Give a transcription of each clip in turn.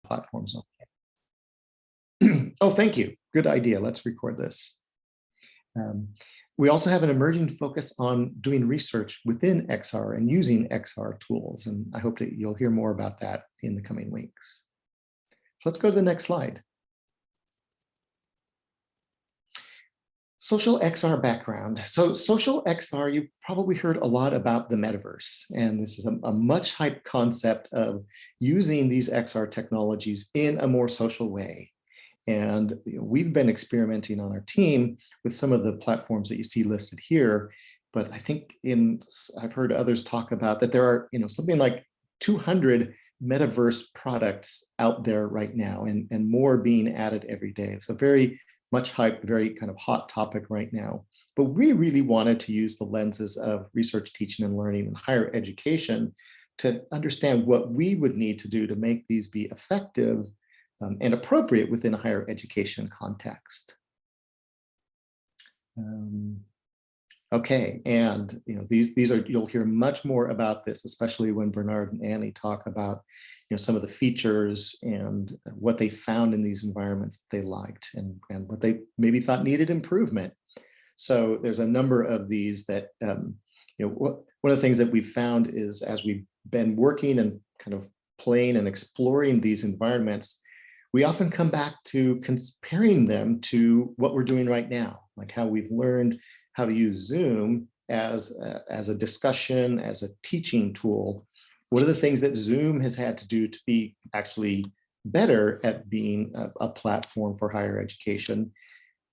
platforms. Oh, thank you. Good idea. Let's record this. We also have an emerging focus on doing research within XR and using XR tools. And I hope that you'll hear more about that in the coming weeks. So let's go to the next slide. Social XR background. So social XR, you've probably heard a lot about the metaverse. And this is a much hyped concept of using these XR technologies in a more social way. And we've been experimenting on our team with some of the platforms that you see listed here. But I think I've heard others talk about that there are something like 200 metaverse products out there right now, and more being added every day. It's a very much hyped, very kind of hot topic right now. But we really wanted to use the lenses of research, teaching, and learning and higher education to understand what we would need to do to make these be effective and appropriate within a higher education context. Okay, and these are, you'll hear much more about this, especially when Bernard and Annie talk about some of the features and what they found in these environments that they liked and what they maybe thought needed improvement. So there's a number of these that one of the things that we've found is, as we've been working and kind of playing and exploring these environments, we often come back to comparing them to what we're doing right now, like how we've learned how to use Zoom as a discussion, as a teaching tool. What are the things that Zoom has had to do to be actually better at being a platform for higher education?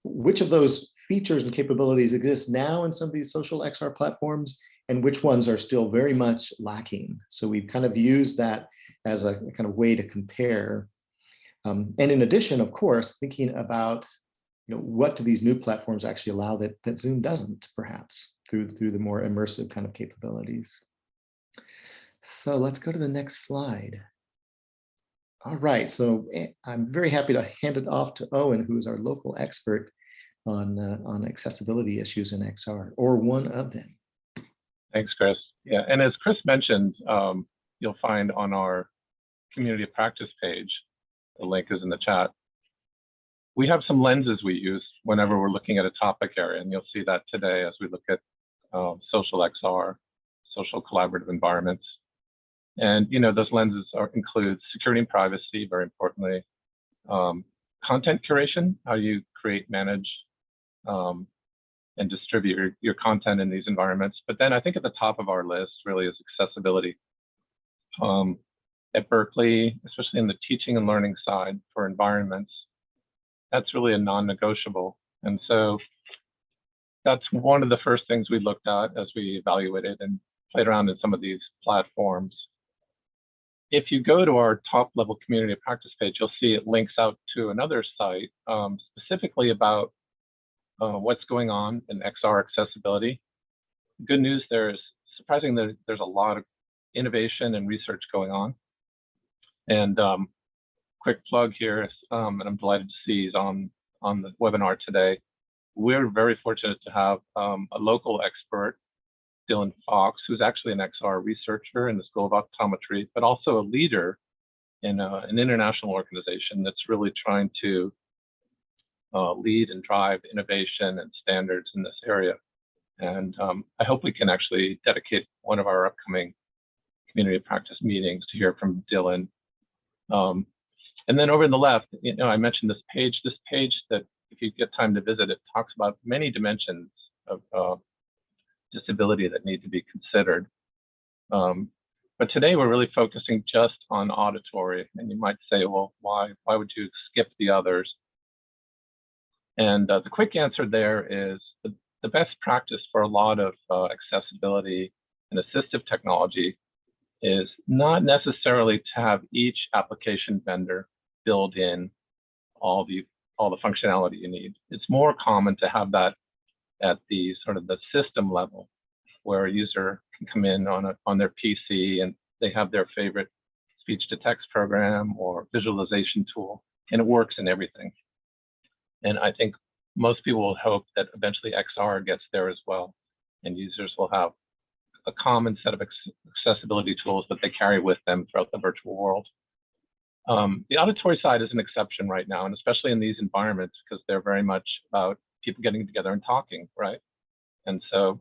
Which of those features and capabilities exist now in some of these social XR platforms, and which ones are still very much lacking? So we've kind of used that as a kind of way to compare. And in addition, of course, thinking about what do these new platforms actually allow that Zoom doesn't, perhaps, through the more immersive kind of capabilities. So let's go to the next slide. All right, so I'm very happy to hand it off to Owen, who is our local expert on accessibility issues in XR, or one of them. Thanks, Chris. Yeah, and as Chris mentioned, you'll find on our community of practice page, the link is in the chat, we have some lenses we use whenever we're looking at a topic area, and you'll see that today as we look at social XR, social collaborative environments. And those lenses include security and privacy, very importantly, content curation, how you create, manage, and distribute your content in these environments. But then I think at the top of our list really is accessibility. At Berkeley, especially in the teaching and learning side for environments, that's really a non-negotiable. And so that's one of the first things we looked at as we evaluated and played around in some of these platforms. If you go to our top level community of practice page, you'll see it links out to another site specifically about what's going on in XR accessibility. Good news there is, surprisingly, there's a lot of innovation and research going on. And quick plug here, and I'm delighted to see is on the webinar today. We're very fortunate to have a local expert, Dylan Fox, who's actually an XR researcher in the School of Optometry, but also a leader in an international organization that's really trying to lead and drive innovation and standards in this area. And I hope we can actually dedicate one of our upcoming community of practice meetings to hear from Dylan. And then over in the left, I mentioned this page that if you get time to visit, it talks about many dimensions of disability that need to be considered. But today we're really focusing just on auditory, and you might say, well, why would you skip the others? And the quick answer there is the best practice for a lot of accessibility and assistive technology is not necessarily to have each application vendor build in all the functionality you need. It's more common to have that at the sort of the system level, where a user can come in on their PC and they have their favorite speech to text program or visualization tool, and it works in everything. And I think most people will hope that eventually XR gets there as well, and users will have a common set of accessibility tools that they carry with them throughout the virtual world. The auditory side is an exception right now, and especially in these environments, because they're very much about people getting together and talking, right? And so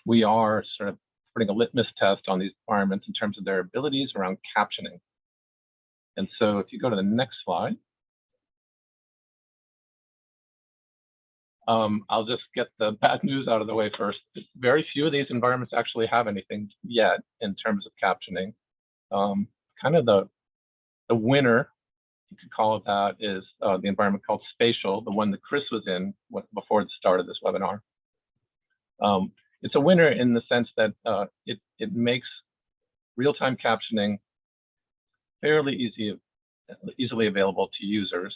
we are sort of putting a litmus test on these environments in terms of their abilities around captioning. And so if you go to the next slide, I'll just get the bad news out of the way first. Very few of these environments actually have anything yet in terms of captioning. Kind of the winner, you could call it that, is the environment called Spatial, the one that Chris was in before the start of this webinar. It's a winner in the sense that it makes real-time captioning fairly easily available to users.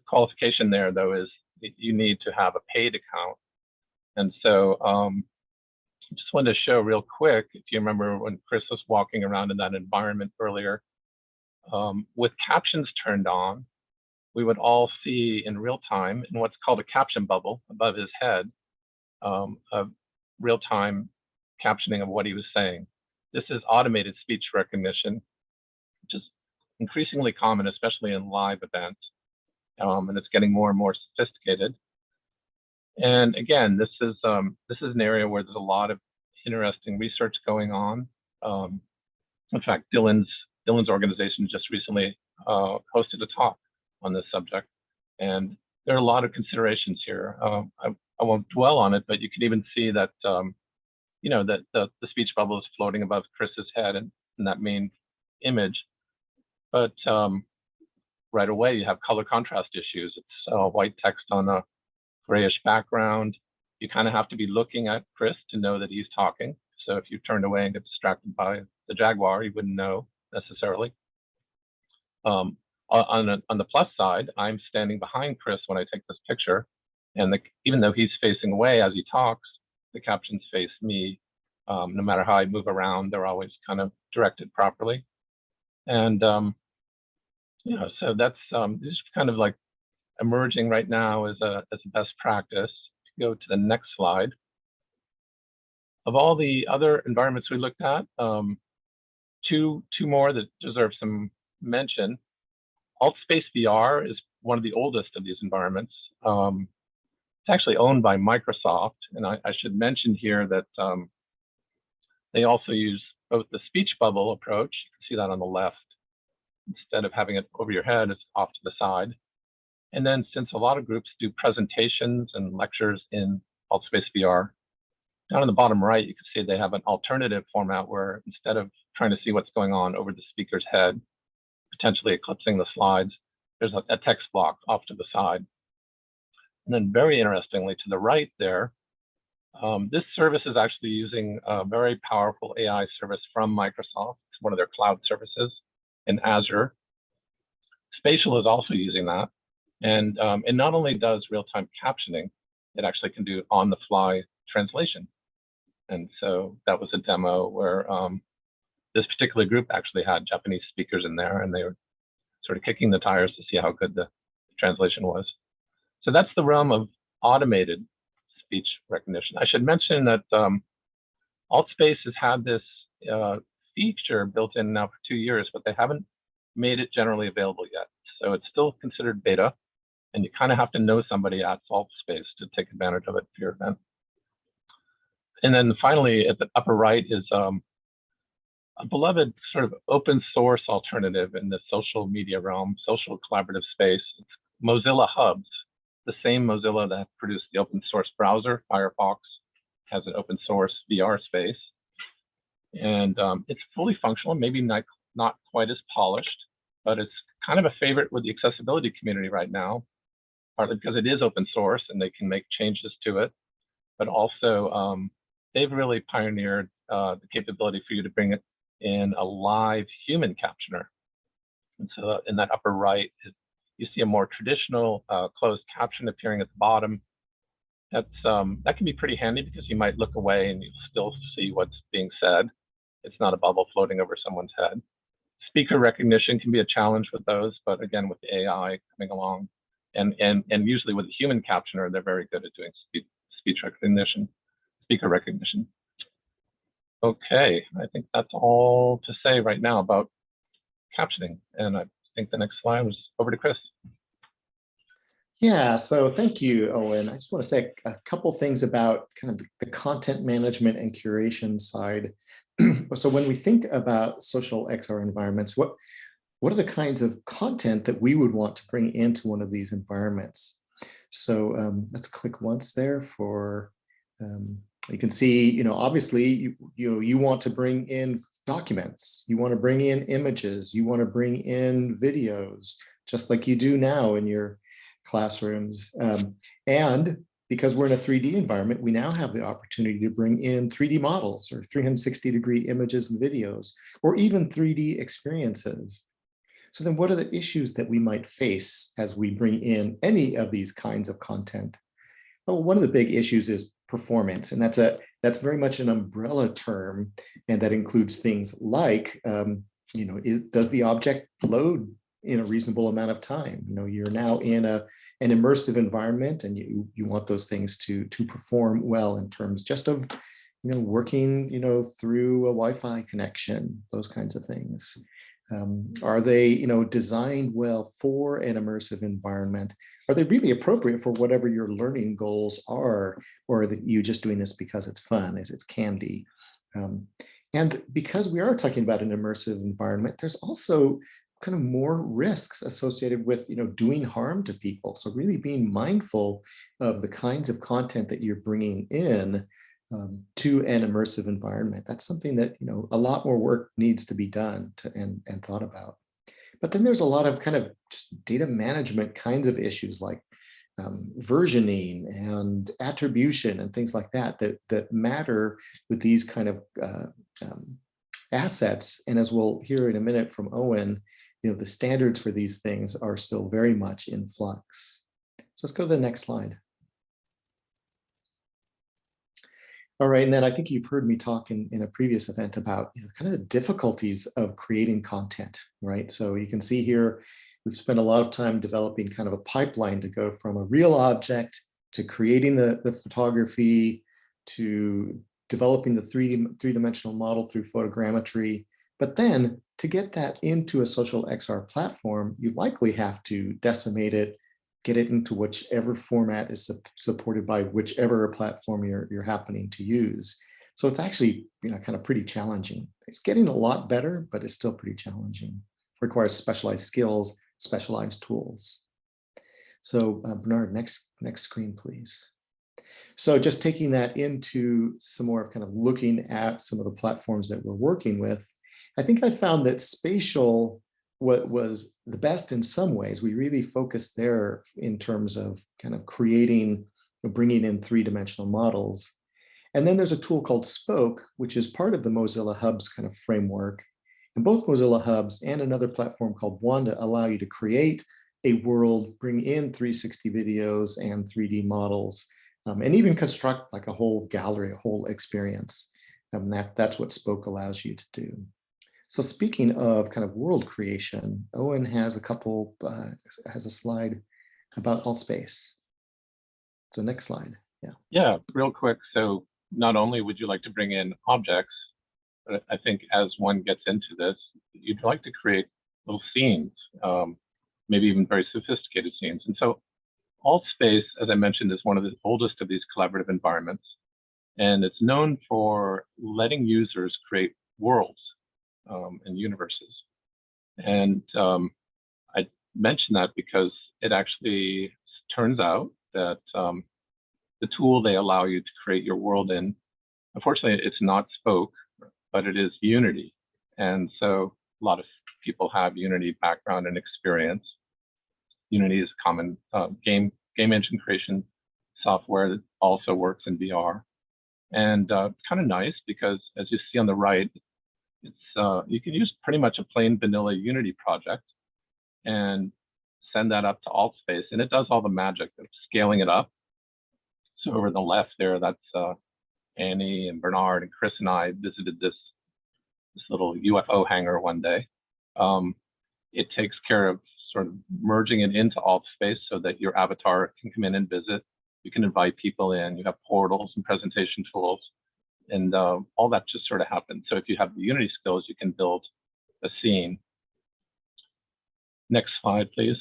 Qualification there, though, is you need to have a paid account. And so just wanted to show real quick, if you remember when Chris was walking around in that environment earlier, with captions turned on, we would all see in real time in what's called a caption bubble above his head, a real-time captioning of what he was saying. This is automated speech recognition, which is increasingly common, especially in live events. And it's getting more and more sophisticated. And again, this is an area where there's a lot of interesting research going on. In fact, Dylan's organization just recently hosted a talk on this subject, and there are a lot of considerations here. I won't dwell on it, but you can even see that you know, that the speech bubble is floating above Chris's head in that main image, but right away you have color contrast issues. It's white text on a grayish background. You kind of have to be looking at Chris to know that he's talking. So if you turned away and get distracted by the Jaguar, you wouldn't know necessarily. On the plus side, I'm standing behind Chris when I take this picture, and even though he's facing away as he talks, the captions face me. No matter how I move around, they're always kind of directed properly. And you know, so that's this is kind of like emerging right now as a best practice. Go to the next slide. Of all the other environments we looked at, two more that deserve some mention. AltSpace VR is one of the oldest of these environments. It's actually owned by Microsoft, and I should mention here that they also use both the speech bubble approach, you can see that on the left, instead of having it over your head, it's off to the side. And then since a lot of groups do presentations and lectures in AltSpace VR, down in the bottom right, you can see they have an alternative format where instead of trying to see what's going on over the speaker's head, potentially eclipsing the slides, there's a text block off to the side. And then very interestingly, to the right there, this service is actually using a very powerful AI service from Microsoft. It's one of their cloud services in Azure. Spatial is also using that. And it not only does real-time captioning, it actually can do on-the-fly translation. And so that was a demo where this particular group actually had Japanese speakers in there, and they were sort of kicking the tires to see how good the translation was. So that's the realm of automated speech recognition. I should mention that AltSpace has had this feature built in now for 2 years, but they haven't made it generally available yet. So it's still considered beta, and you kind of have to know somebody at AltSpace to take advantage of it for your event. And then finally, at the upper right is a beloved sort of open source alternative in the social media realm, social collaborative space. It's Mozilla Hubs. The same Mozilla that produced the open source browser, Firefox, has an open source VR space. And it's fully functional, maybe not quite as polished, but it's kind of a favorite with the accessibility community right now, partly because it is open source and they can make changes to it, but also they've really pioneered the capability for you to bring it in a live human captioner. And so in that upper right, you see a more traditional closed caption appearing at the bottom. That can be pretty handy because you might look away and you still see what's being said. It's not a bubble floating over someone's head. Speaker recognition can be a challenge with those, but again, with the AI coming along, and usually with a human captioner, they're very good at doing speech recognition, speaker recognition. Okay, I think that's all to say right now about captioning. And I think the next slide was over to Chris. Yeah, so thank you, Owen. I just want to say a couple things about kind of the content management and curation side. So when we think about social XR environments, what are the kinds of content that we would want to bring into one of these environments? So let's click once there for, you can see, obviously you want to bring in documents, you want to bring in images, you want to bring in videos, just like you do now in your classrooms. And because we're in a 3D environment, we now have the opportunity to bring in 3D models or 360-degree images and videos, or even 3D experiences. So then what are the issues that we might face as we bring in any of these kinds of content? Well, one of the big issues is performance, and that's very much an umbrella term, and that includes things like, does the object load in a reasonable amount of time? You're now in an immersive environment, and you want those things to perform well in terms just of working through a Wi-Fi connection, those kinds of things. Are they designed well for an immersive environment? Are they really appropriate for whatever your learning goals are, or are you just doing this because it's fun, as it's candy? And because we are talking about an immersive environment, there's also kind of more risks associated with doing harm to people. So really being mindful of the kinds of content that you're bringing in to an immersive environment. That's something that a lot more work needs to be done and thought about. But then there's a lot of kind of just data management kinds of issues like versioning and attribution and things like that matter with these kind of assets. And as we'll hear in a minute from Owen, the standards for these things are still very much in flux. So let's go to the next slide. All right, and then I think you've heard me talk in a previous event about kind of the difficulties of creating content, right? So you can see here, we've spent a lot of time developing kind of a pipeline to go from a real object to creating the photography, to developing the three-dimensional model through photogrammetry. But then to get that into a social XR platform, you likely have to decimate it, get it into whichever format is supported by whichever platform you're happening to use. So it's actually kind of pretty challenging. It's getting a lot better, but it's still pretty challenging. It requires specialized skills, specialized tools. So Bernard, next screen, please. So just taking that into some more kind of looking at some of the platforms that we're working with, I think I found that spatial what was the best in some ways. We really focused there in terms of kind of creating, bringing in three-dimensional models. And then there's a tool called Spoke, which is part of the Mozilla Hubs kind of framework. And both Mozilla Hubs and another platform called Wanda allow you to create a world, bring in 360 videos and 3D models, and even construct like a whole gallery, a whole experience. That's what Spoke allows you to do. So speaking of kind of world creation, Owen has a slide about AltSpace. So next slide, yeah. Yeah, real quick. So not only would you like to bring in objects, but I think as one gets into this, you'd like to create little scenes, maybe even very sophisticated scenes. And so AltSpace, as I mentioned, is one of the oldest of these collaborative environments. And it's known for letting users create worlds and universes. And I mention that because it actually turns out that the tool they allow you to create your world in, unfortunately, it's not Spoke, but it is Unity. And so a lot of people have Unity background and experience. Unity is a common game engine creation software that also works in VR. And kind of nice because, as you see on the right, it's you can use pretty much a plain vanilla Unity project and send that up to AltSpace, and it does all the magic of scaling it up. So over the left there, that's Annie and Bernard and Chris and I visited this little UFO hangar one day. It takes care of sort of merging it into AltSpace so that your avatar can come in and visit. You can invite people in. You have portals and presentation tools, and all that just sort of happens. So if you have the Unity skills, you can build a scene. Next slide, please.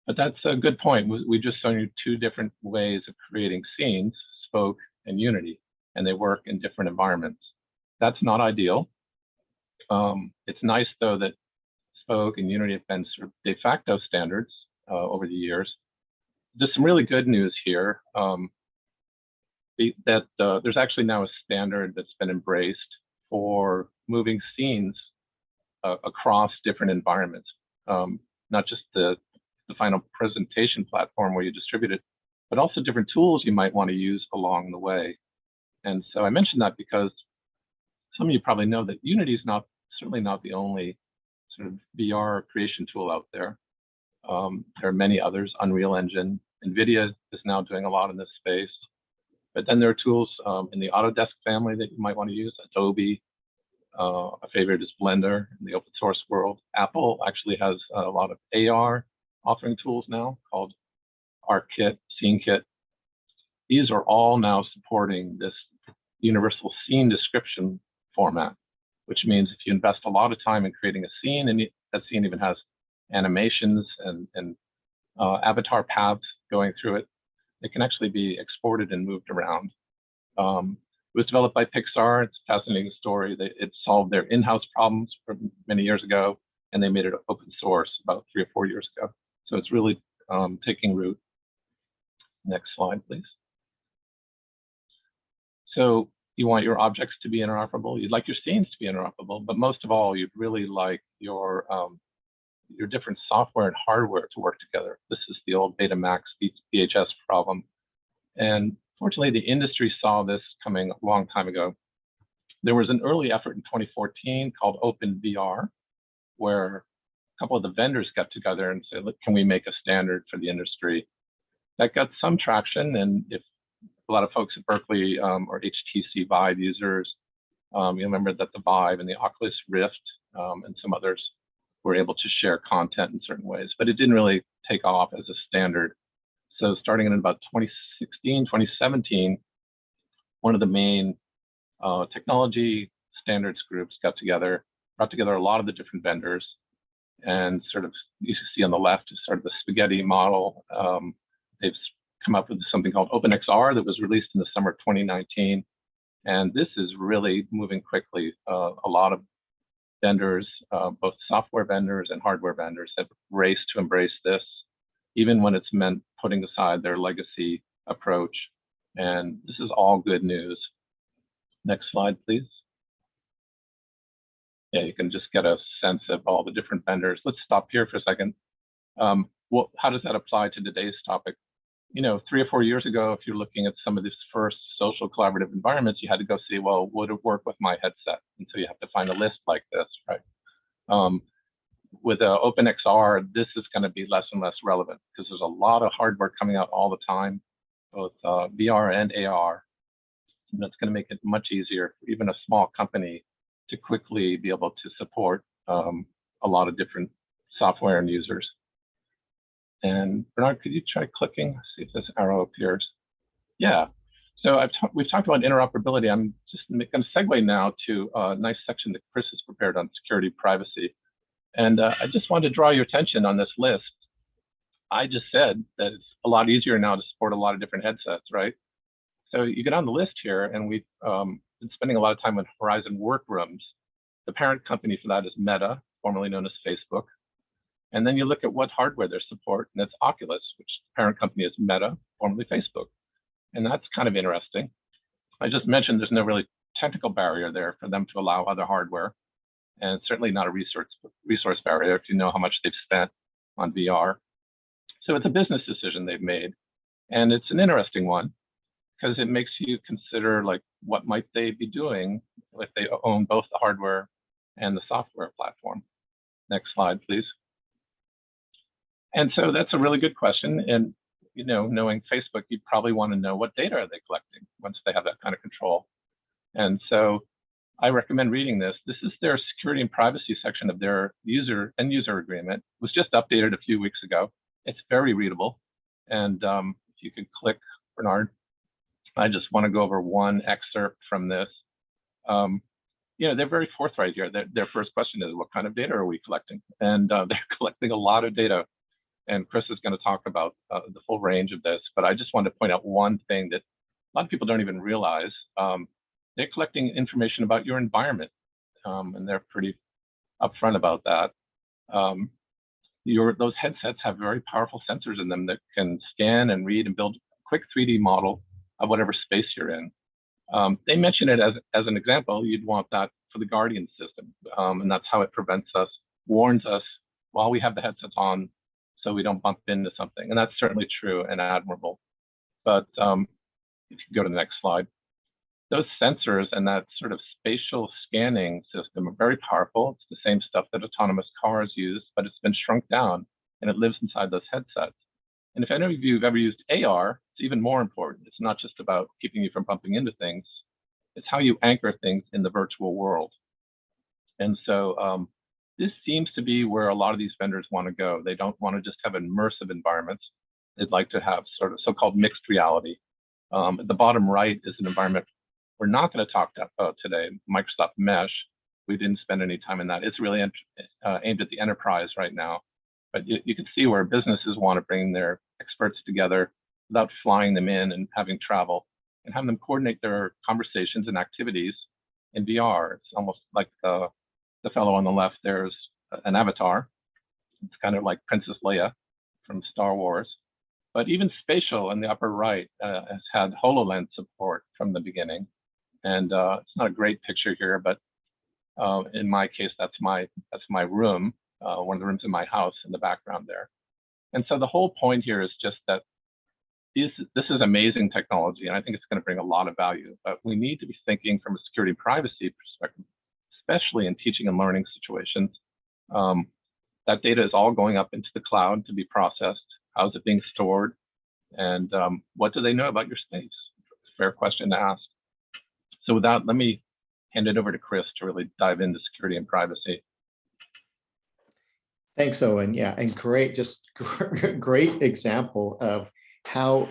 But that's a good point. We just showed you two different ways of creating scenes, Spoke and Unity, and they work in different environments. That's not ideal. It's nice, though, that Spoke and Unity have been sort of de facto standards over the years. There's some really good news here. There's actually now a standard that's been embraced for moving scenes across different environments, not just the final presentation platform where you distribute it, but also different tools you might want to use along the way. And so I mentioned that because some of you probably know that Unity is certainly not the only sort of VR creation tool out there. There are many others. Unreal Engine, NVIDIA is now doing a lot in this space. But then there are tools in the Autodesk family that you might want to use. Adobe, a favorite is Blender in the open source world. Apple actually has a lot of AR authoring tools now called ArtKit, SceneKit. These are all now supporting this universal scene description format, which means if you invest a lot of time in creating a scene, and that scene even has animations and avatar paths going through it, it can actually be exported and moved around. It was developed by Pixar. It's a fascinating story. It solved their in-house problems from many years ago, and they made it open source about 3 or 4 years ago. So it's really taking root. Next slide, please. So you want your objects to be interoperable. You'd like your scenes to be interoperable, but most of all, you'd really like your different software and hardware to work together. This is the old Betamax VHS problem. And fortunately, the industry saw this coming a long time ago. There was an early effort in 2014 called Openvr, where a couple of the vendors got together and said, look, can we make a standard for the industry? That got some traction, and if a lot of folks at Berkeley or HTC Vive users, you remember that the Vive and the Oculus Rift and some others were able to share content in certain ways, but it didn't really take off as a standard. So starting in about 2016, 2017, one of the main technology standards groups brought together a lot of the different vendors, and sort of, you see on the left is sort of the spaghetti model. They've come up with something called OpenXR that was released in the summer of 2019. And this is really moving quickly. A lot of vendors, both software vendors and hardware vendors, have raced to embrace this, even when it's meant putting aside their legacy approach. And this is all good news. Next slide, please. Yeah, you can just get a sense of all the different vendors. Let's stop here for a second. Well, how does that apply to today's topic? 3 or 4 years ago, if you're looking at some of these first social collaborative environments, you had to go see, well, would it work with my headset? And so you have to find a list like this, right? With OpenXR, this is going to be less and less relevant because there's a lot of hardware coming out all the time, both VR and AR. And that's going to make it much easier for even a small company to quickly be able to support a lot of different software and users. And Bernard, could you try clicking? See if this arrow appears. Yeah. So we've talked about interoperability. I'm just going to segue now to a nice section that Chris has prepared on security privacy. And I just wanted to draw your attention on this list. I just said that it's a lot easier now to support a lot of different headsets, right? So you get on the list here, and we've been spending a lot of time on Horizon Workrooms. The parent company for that is Meta, formerly known as Facebook. And then you look at what hardware they support, and it's Oculus, which the parent company is Meta, formerly Facebook. And that's kind of interesting. I just mentioned there's no really technical barrier there for them to allow other hardware, and certainly not a resource barrier if you know how much they've spent on VR. So it's a business decision they've made, and it's an interesting one because it makes you consider, like, what might they be doing if they own both the hardware and the software platform. Next slide, please. And so that's a really good question. And, knowing Facebook, you probably want to know what data are they collecting once they have that kind of control. And so I recommend reading this. This is their security and privacy section of their end user agreement. It was just updated a few weeks ago. It's very readable. And if you could click, Bernard, I just want to go over one excerpt from this. they're very forthright here. Their first question is, what kind of data are we collecting? And they're collecting a lot of data. And Chris is going to talk about the full range of this. But I just wanted to point out one thing that a lot of people don't even realize. They're collecting information about your environment, and they're pretty upfront about that. Those headsets have very powerful sensors in them that can scan and read and build a quick 3D model of whatever space you're in. They mention it as an example. You'd want that for the Guardian system, and that's how it warns us while we have the headsets on, so we don't bump into something. And that's certainly true and admirable. But if you go to the next slide, those sensors and that sort of spatial scanning system are very powerful. It's the same stuff that autonomous cars use, but it's been shrunk down and it lives inside those headsets. And if any of you have ever used AR, it's even more important. It's not just about keeping you from bumping into things. It's how you anchor things in the virtual world. And so this seems to be where a lot of these vendors want to go. They don't want to just have immersive environments. They'd like to have sort of so-called mixed reality. At the bottom right is an environment we're not going to talk about today, Microsoft Mesh. We didn't spend any time in that. It's really aimed at the enterprise right now. But you can see where businesses want to bring their experts together without flying them in and having travel, and have them coordinate their conversations and activities in VR. It's almost like the fellow on the left, there's an avatar. It's kind of like Princess Leia from Star Wars. But even spatial in the upper right has had HoloLens support from the beginning. And it's not a great picture here, but in my case, that's my room, one of the rooms in my house in the background there. And so the whole point here is just that this is amazing technology, and I think it's going to bring a lot of value. But we need to be thinking from a security and privacy perspective, especially in teaching and learning situations. That data is all going up into the cloud to be processed. How's it being stored? And what do they know about your space? Fair question to ask. So with that, let me hand it over to Chris to really dive into security and privacy. Thanks, Owen. Yeah, and great example of how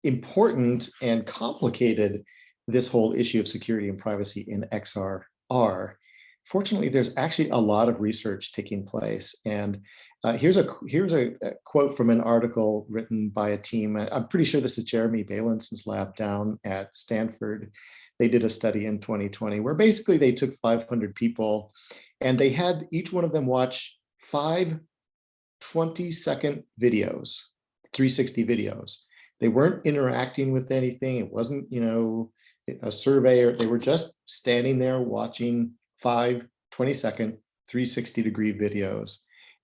important and complicated this whole issue of security and privacy in XR are. Fortunately, there's actually a lot of research taking place. And here's a quote from an article written by a team. I'm pretty sure this is Jeremy Balance's lab down at Stanford. They did a study in 2020 where basically they took 500 people and they had each one of them watch 5 20-second videos, 360 videos. They weren't interacting with anything. It wasn't, a survey, or they were just standing there watching 5 20-second 360-degree videos.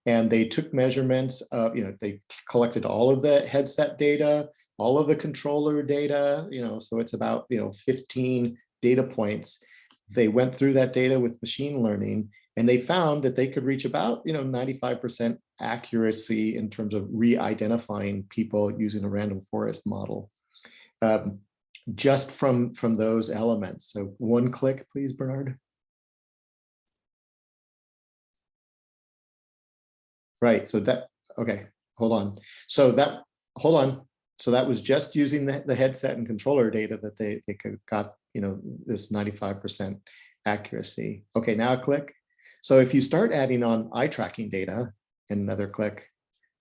And they took measurements of, they collected all of the headset data, all of the controller data, so it's about, 15 data points. They went through that data with machine learning, and they found that they could reach about, 95% accuracy in terms of re-identifying people using a random forest model, just from those elements. So one click, please, Bernard. Right, so okay, hold on. So that was just using the headset and controller data that they got, this 95% accuracy. Okay, now click. So if you start adding on eye tracking data, another click,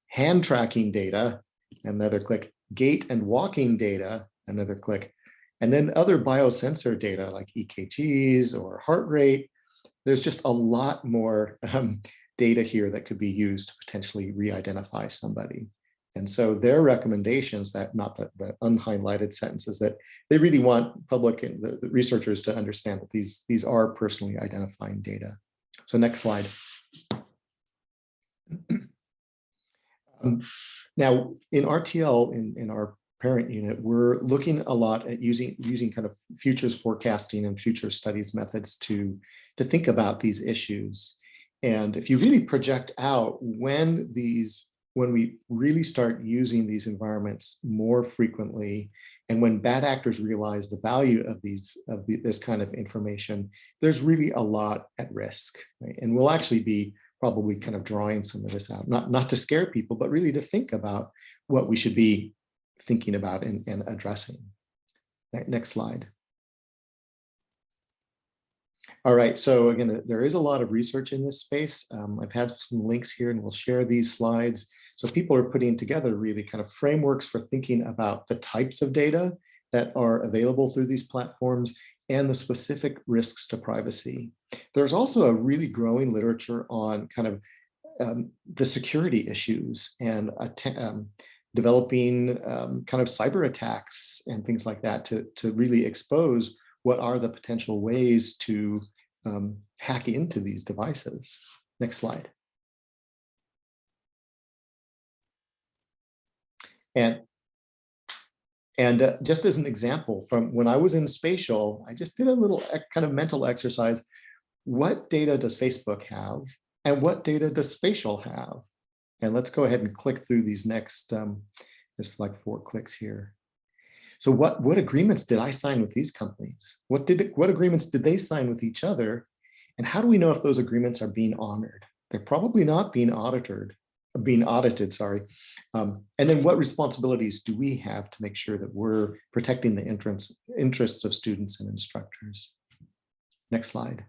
hand tracking data, another click, gait and walking data, another click, and then other biosensor data like EKGs or heart rate, there's just a lot more data here that could be used to potentially re-identify somebody. And so their recommendations, that not the unhighlighted sentences, that they really want public and the researchers to understand that these are personally identifying data. So next slide. Now in RTL, in our parent unit, we're looking a lot at using kind of futures forecasting and future studies methods to think about these issues. And if you really project out when we really start using these environments more frequently, and when bad actors realize the value of this kind of information, there's really a lot at risk, right? And we'll actually be probably kind of drawing some of this out, not to scare people, but really to think about what we should be thinking about and addressing. Next slide. All right, so again, there is a lot of research in this space. I've had some links here and we'll share these slides. So people are putting together really kind of frameworks for thinking about the types of data that are available through these platforms and the specific risks to privacy. There's also a really growing literature on kind of the security issues and developing kind of cyber attacks and things like that to really expose what are the potential ways to hack into these devices. Next slide. And just as an example, from when I was in spatial, I just did a little kind of mental exercise. What data does Facebook have? And what data does spatial have? And let's go ahead and click through these next, there's like 4 clicks here. So what agreements did I sign with these companies? What agreements did they sign with each other? And how do we know if those agreements are being honored? They're probably not being audited, sorry. And then what responsibilities do we have to make sure that we're protecting the interests of students and instructors? Next slide.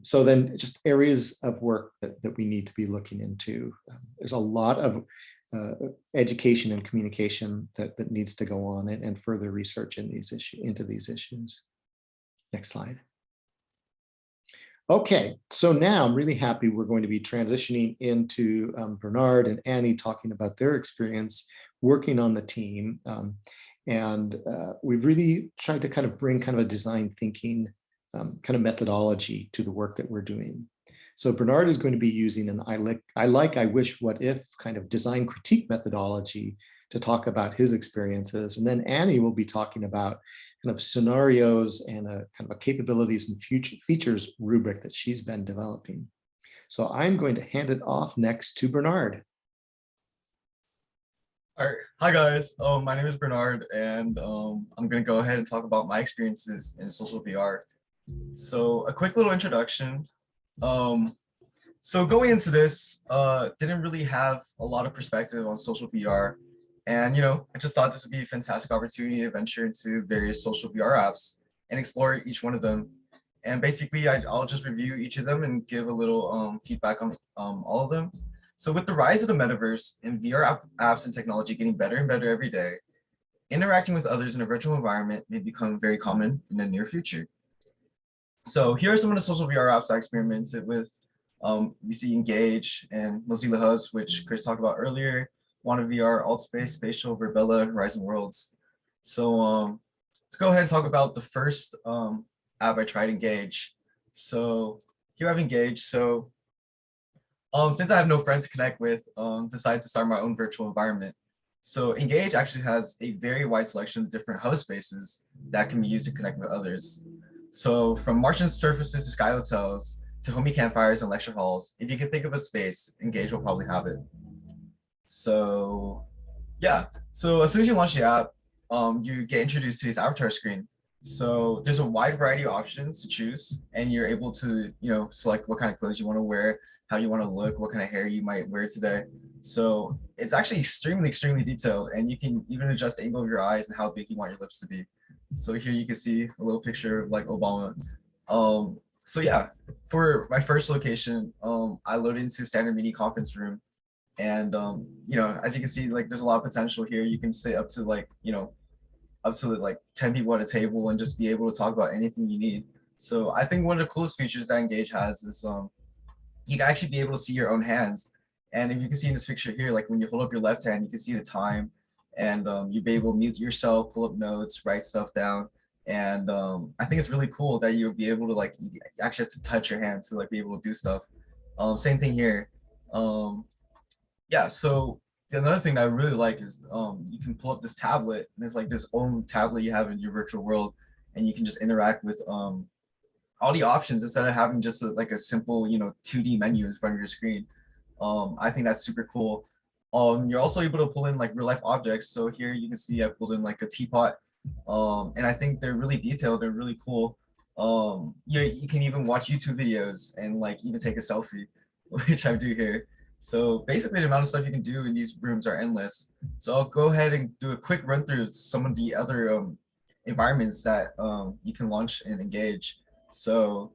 So then just areas of work that we need to be looking into. There's a lot of education and communication that needs to go on and further research into these issues. Next slide. Okay, so now I'm really happy we're going to be transitioning into Bernard and Annie talking about their experience working on the team. And we've really tried to kind of bring kind of a design thinking kind of methodology to the work that we're doing. So Bernard is going to be using an I wish, what if kind of design critique methodology to talk about his experiences. And then Annie will be talking about kind of scenarios and a kind of a capabilities and features rubric that she's been developing. So I'm going to hand it off next to Bernard. All right, hi guys. My name is Bernard, and I'm gonna go ahead and talk about my experiences in social VR. So a quick little introduction. So going into this, didn't really have a lot of perspective on social VR. And, I just thought this would be a fantastic opportunity to venture into various social VR apps and explore each one of them. And basically, I'll just review each of them and give a little feedback on all of them. So with the rise of the metaverse and VR apps and technology getting better and better every day, interacting with others in a virtual environment may become very common in the near future. So here are some of the social VR apps I experimented with. We see Engage and Mozilla Hubs, which Chris talked about earlier, Wanna VR, AltSpace, Spatial, Verbella, Horizon Worlds. So let's go ahead and talk about the first app I tried, Engage. So here I have Engage. So since I have no friends to connect with, decided to start my own virtual environment. So Engage actually has a very wide selection of different hub spaces that can be used to connect with others. So from Martian surfaces to sky hotels to homey campfires and lecture halls, if you can think of a space, Engage will probably have it. So yeah, so as soon as you launch the app, you get introduced to this avatar screen. So there's a wide variety of options to choose, and you're able to, select what kind of clothes you want to wear, how you want to look, what kind of hair you might wear today. So it's actually extremely, extremely detailed, and you can even adjust the angle of your eyes and how big you want your lips to be. So here you can see a little picture of like Obama. So yeah, for my first location, I loaded into standard mini conference room. And, as you can see, like there's a lot of potential here. You can sit up to like, up to like 10 people at a table and just be able to talk about anything you need. So I think one of the coolest features that Engage has is you can actually be able to see your own hands. And if you can see in this picture here, like when you hold up your left hand, you can see the time, and you'll be able to mute yourself, pull up notes, write stuff down. And I think it's really cool that you'll be able to like, you actually have to touch your hand to like be able to do stuff. Same thing here. Yeah, so another thing that I really like is you can pull up this tablet, and it's like this own tablet you have in your virtual world, and you can just interact with all the options instead of having just like a simple 2D menu in front of your screen. I think that's super cool. You're also able to pull in like real life objects. So here you can see I pulled in like a teapot, and I think they're really detailed. They're really cool. You can even watch YouTube videos and like even take a selfie, which I do here. So basically the amount of stuff you can do in these rooms are endless. So I'll go ahead and do a quick run through some of the other environments that you can launch and engage. So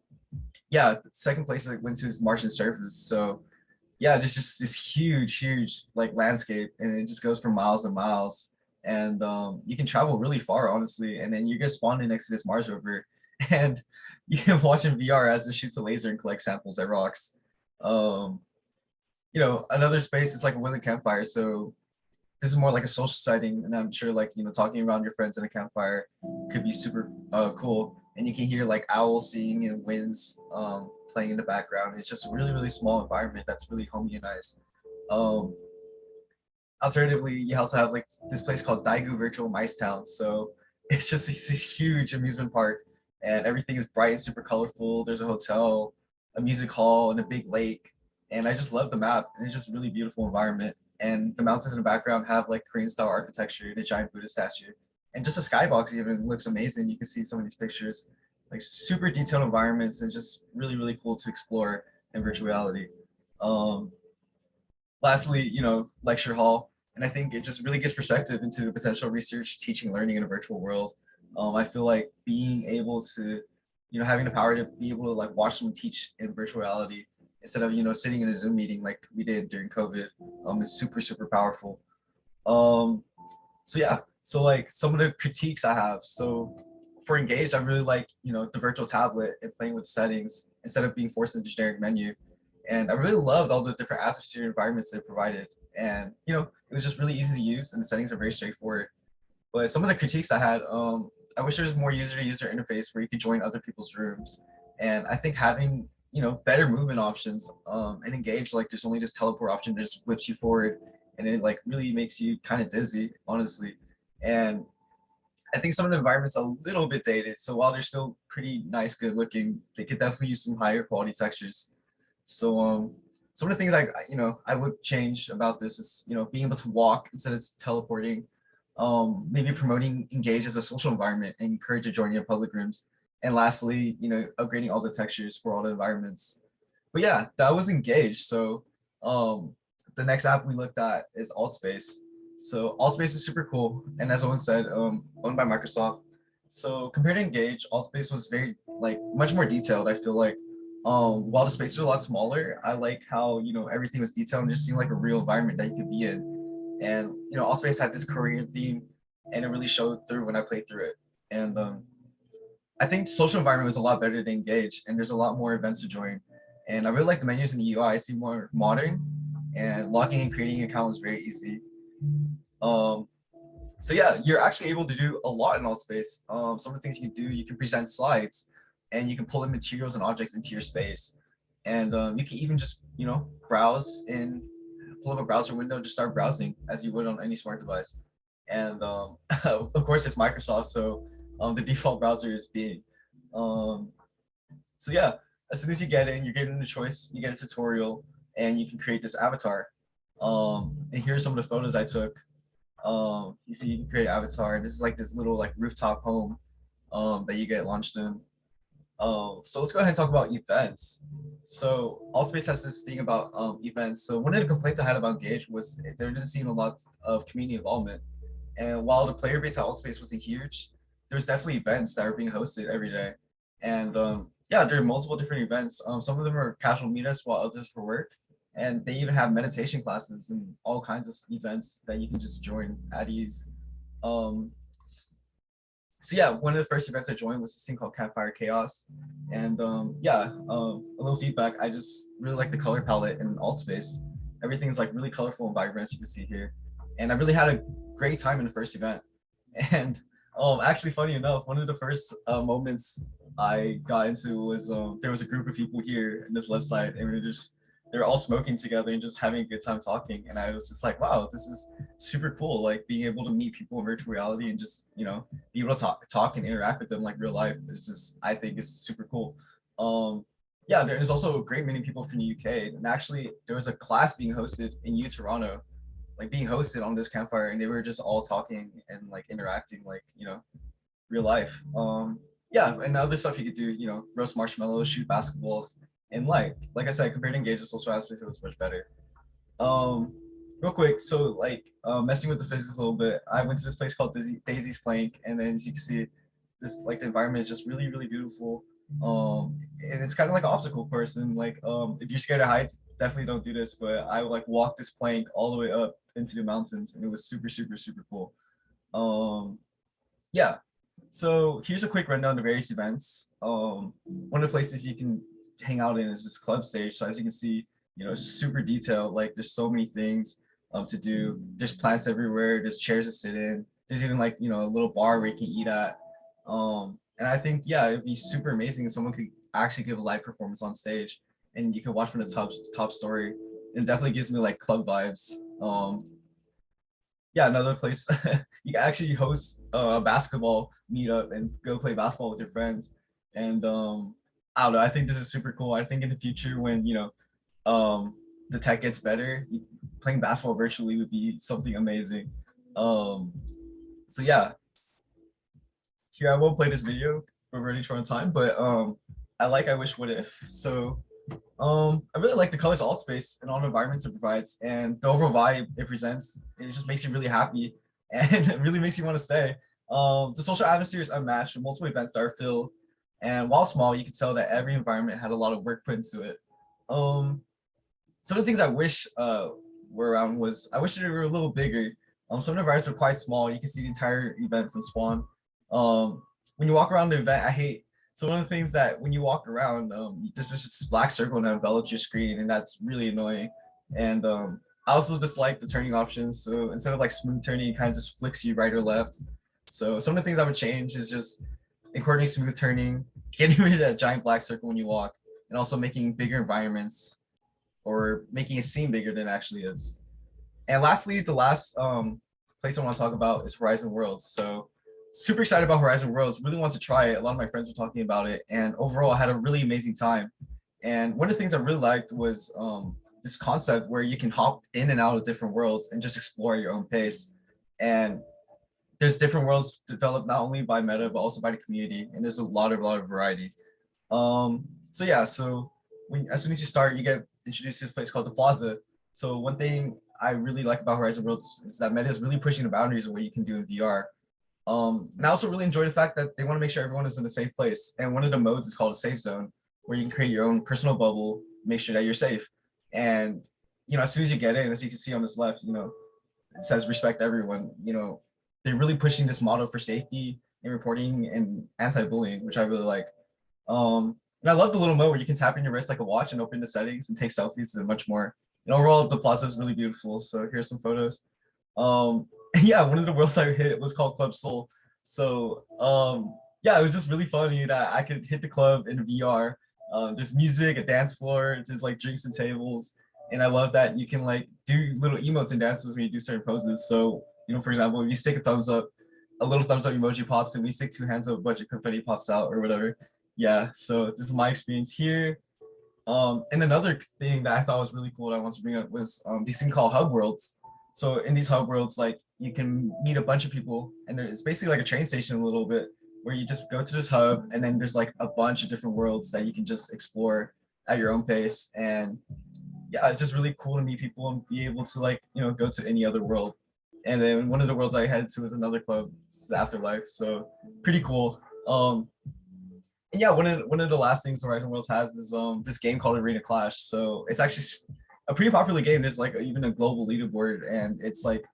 yeah, the second place I went to is Martian Surface. So yeah, there's just this huge like landscape, and it just goes for miles and miles. And you can travel really far, honestly. And then you get spawned in next to this Mars rover, and you can watch in VR as it shoots a laser and collects samples at rocks. Um, Another space is like a woodland campfire. So this is more like a social setting, and I'm sure like talking around your friends in a campfire could be super cool. And you can hear like owls singing and winds playing in the background. It's just a really small environment that's really homogenized. Um, Alternatively, you also have like this place called Daigo Virtual Mice Town. So it's just this huge amusement park, and everything is bright and super colorful. There's a hotel, a music hall, and a big lake. And I just love the map. And it's just a really beautiful environment. And the mountains in the background have like Korean style architecture, the giant Buddha statue, and just a skybox even looks amazing. You can see some of these pictures, like super detailed environments, and just really cool to explore in virtual reality. Um, Lastly, lecture hall. And I think it just really gives perspective into potential research, teaching, learning in a virtual world. I feel like being able to, having the power to be able to like watch someone teach in virtual reality instead of, sitting in a Zoom meeting like we did during COVID, is super powerful. Um, so yeah, so like some of the critiques I have. So for Engage, I really like, the virtual tablet and playing with settings instead of being forced into generic menu. And I really loved all the different atmosphere environments they provided. And it was just really easy to use, and the settings are very straightforward. But some of the critiques I had, I wish there was more user-to-user interface where you could join other people's rooms. And I think having better movement options and Engage, like there's only this teleport option that just whips you forward, and it like really makes you kind of dizzy, honestly. And I think some of the environments are a little bit dated. So while they're still pretty nice, good looking, they could definitely use some higher quality textures. So some of the things I would change about this is being able to walk instead of teleporting, maybe promoting Engage as a social environment and encourage to join in public rooms, and lastly upgrading all the textures for all the environments. But yeah, that was Engage. So um, the next app we looked at is Altspace. So Altspace is super cool, and as Owen said, owned by Microsoft. So compared to Engage, Altspace was very like much more detailed. I feel like while the spaces are a lot smaller, I like how everything was detailed and just seemed like a real environment that you could be in. And Allspace had this Korean theme, and it really showed through when I played through it. And I think social environment was a lot better to Engage, and there's a lot more events to join. And I really like the menus in the UI. I see more modern, and logging and creating an account was very easy. Um, so yeah, you're actually able to do a lot in Allspace. Some of the things you can do, you can present slides, and you can pull in materials and objects into your space. And you can even just, browse and pull up a browser window, just start browsing as you would on any smart device. And of course, it's Microsoft, so the default browser is Bing. Um, so yeah, as soon as you get in, you're given the choice, you get a tutorial, and you can create this avatar. And here's some of the photos I took. You see, you can create an avatar. This is like this little like rooftop home that you get launched in. So let's go ahead and talk about events. So Allspace has this thing about events. So one of the complaints I had about Engage was there didn't seem a lot of community involvement. And while the player base at Allspace wasn't huge, there was definitely events that were being hosted every day. And yeah, there are multiple different events. Some of them are casual meetups while others for work. And they even have meditation classes and all kinds of events that you can just join at ease. Um, so yeah, one of the first events I joined was this thing called Campfire Chaos. And yeah, a little feedback. I just really like the color palette in Altspace. Everything's like really colorful and vibrant, as you can see here. And I really had a great time in the first event. And actually, funny enough, one of the first moments I got into was there was a group of people here in this left side, and they were all smoking together and just having a good time talking. And I was just like, wow, this is super cool. Like being able to meet people in virtual reality and just be able to talk and interact with them like real life. It's just, I think is super cool. Yeah, there's also a great many people from the UK, and actually there was a class being hosted in U Toronto, like being hosted on this campfire, and they were just all talking and like interacting like real life. Yeah, and other stuff you could do, roast marshmallows, shoot basketballs, and like I said, compared to Engage, the social aspect was much better. Real quick, so like messing with the physics a little bit, I went to this place called Daisy's Plank, and then as you can see, this like the environment is just really, really beautiful. And it's kind of like an obstacle course. And like, if you're scared of heights, definitely don't do this. But I would like walk this plank all the way up into the mountains, and it was super, super, super cool. Yeah. So here's a quick rundown of various events. One of the places you can hang out in is this club stage. So as you can see, it's super detailed. Like there's so many things to do. There's plants everywhere. There's chairs to sit in. There's even like a little bar where you can eat at. And I think it'd be super amazing if someone could actually give a live performance on stage, and you can watch from the top story. It definitely gives me like club vibes. Another place you can actually host a basketball meetup and go play basketball with your friends. And I don't know, I think this is super cool. I think in the future when the tech gets better, playing basketball virtually would be something amazing. So yeah, here I won't play this video. We're already short on time, but I wish what if. So I really like the colors alt space and all the environments it provides, and the overall vibe it presents. It just makes you really happy, and it really makes you want to stay. The social atmosphere is unmatched with multiple events that are filled, and while small, you can tell that every environment had a lot of work put into it. Some of the things I wish were around was I wish they were a little bigger. Some of the environments are quite small. You can see the entire event from spawn. When you walk around the event, I hate. So one of the things that when you walk around, there's just this black circle that envelops your screen, and that's really annoying. And I also dislike the turning options. So instead of like smooth turning, it kind of just flicks you right or left. So some of the things I would change is just incorporating smooth turning, getting rid of that giant black circle when you walk, and also making bigger environments or making it seem bigger than it actually is. And lastly, the last place I want to talk about is Horizon Worlds. So super excited about Horizon Worlds, really want to try it. A lot of my friends were talking about it, and overall I had a really amazing time. And one of the things I really liked was this concept where you can hop in and out of different worlds and just explore at your own pace. And there's different worlds developed not only by meta but also by the community, and there's a lot of variety. So yeah, so as soon as you start, you get introduced to this place called the Plaza. So one thing I really like about Horizon Worlds is that meta is really pushing the boundaries of what you can do in VR. And I also really enjoy the fact that they want to make sure everyone is in a safe place. And one of the modes is called a safe zone, where you can create your own personal bubble, make sure that you're safe. And as soon as you get in, as you can see on this left, it says respect everyone. They're really pushing this model for safety and reporting and anti-bullying, which I really like. And I love the little mode where you can tap in your wrist like a watch and open the settings and take selfies and much more. And overall, the plaza is really beautiful. So here's some photos. Yeah, one of the worlds I hit was called Club Soul. So yeah, it was just really funny that I could hit the club in VR. There's music, a dance floor, there's like drinks and tables. And I love that you can like do little emotes and dances when you do certain poses. So, for example, if you stick a thumbs up, a little thumbs up emoji pops, and we stick two hands up, a bunch of confetti pops out or whatever. Yeah, so this is my experience here. And another thing that I thought was really cool that I want to bring up was these things called hub worlds. So in these hub worlds, like you can meet a bunch of people, and it's basically like a train station a little bit, where you just go to this hub, and then there's like a bunch of different worlds that you can just explore at your own pace. And yeah, it's just really cool to meet people and be able to like go to any other world. And then one of the worlds I headed to was another club, it's the Afterlife. So pretty cool. And yeah, one of the last things Horizon Worlds has is this game called Arena Clash. So it's actually a pretty popular game. There's like even a global leaderboard, and it's like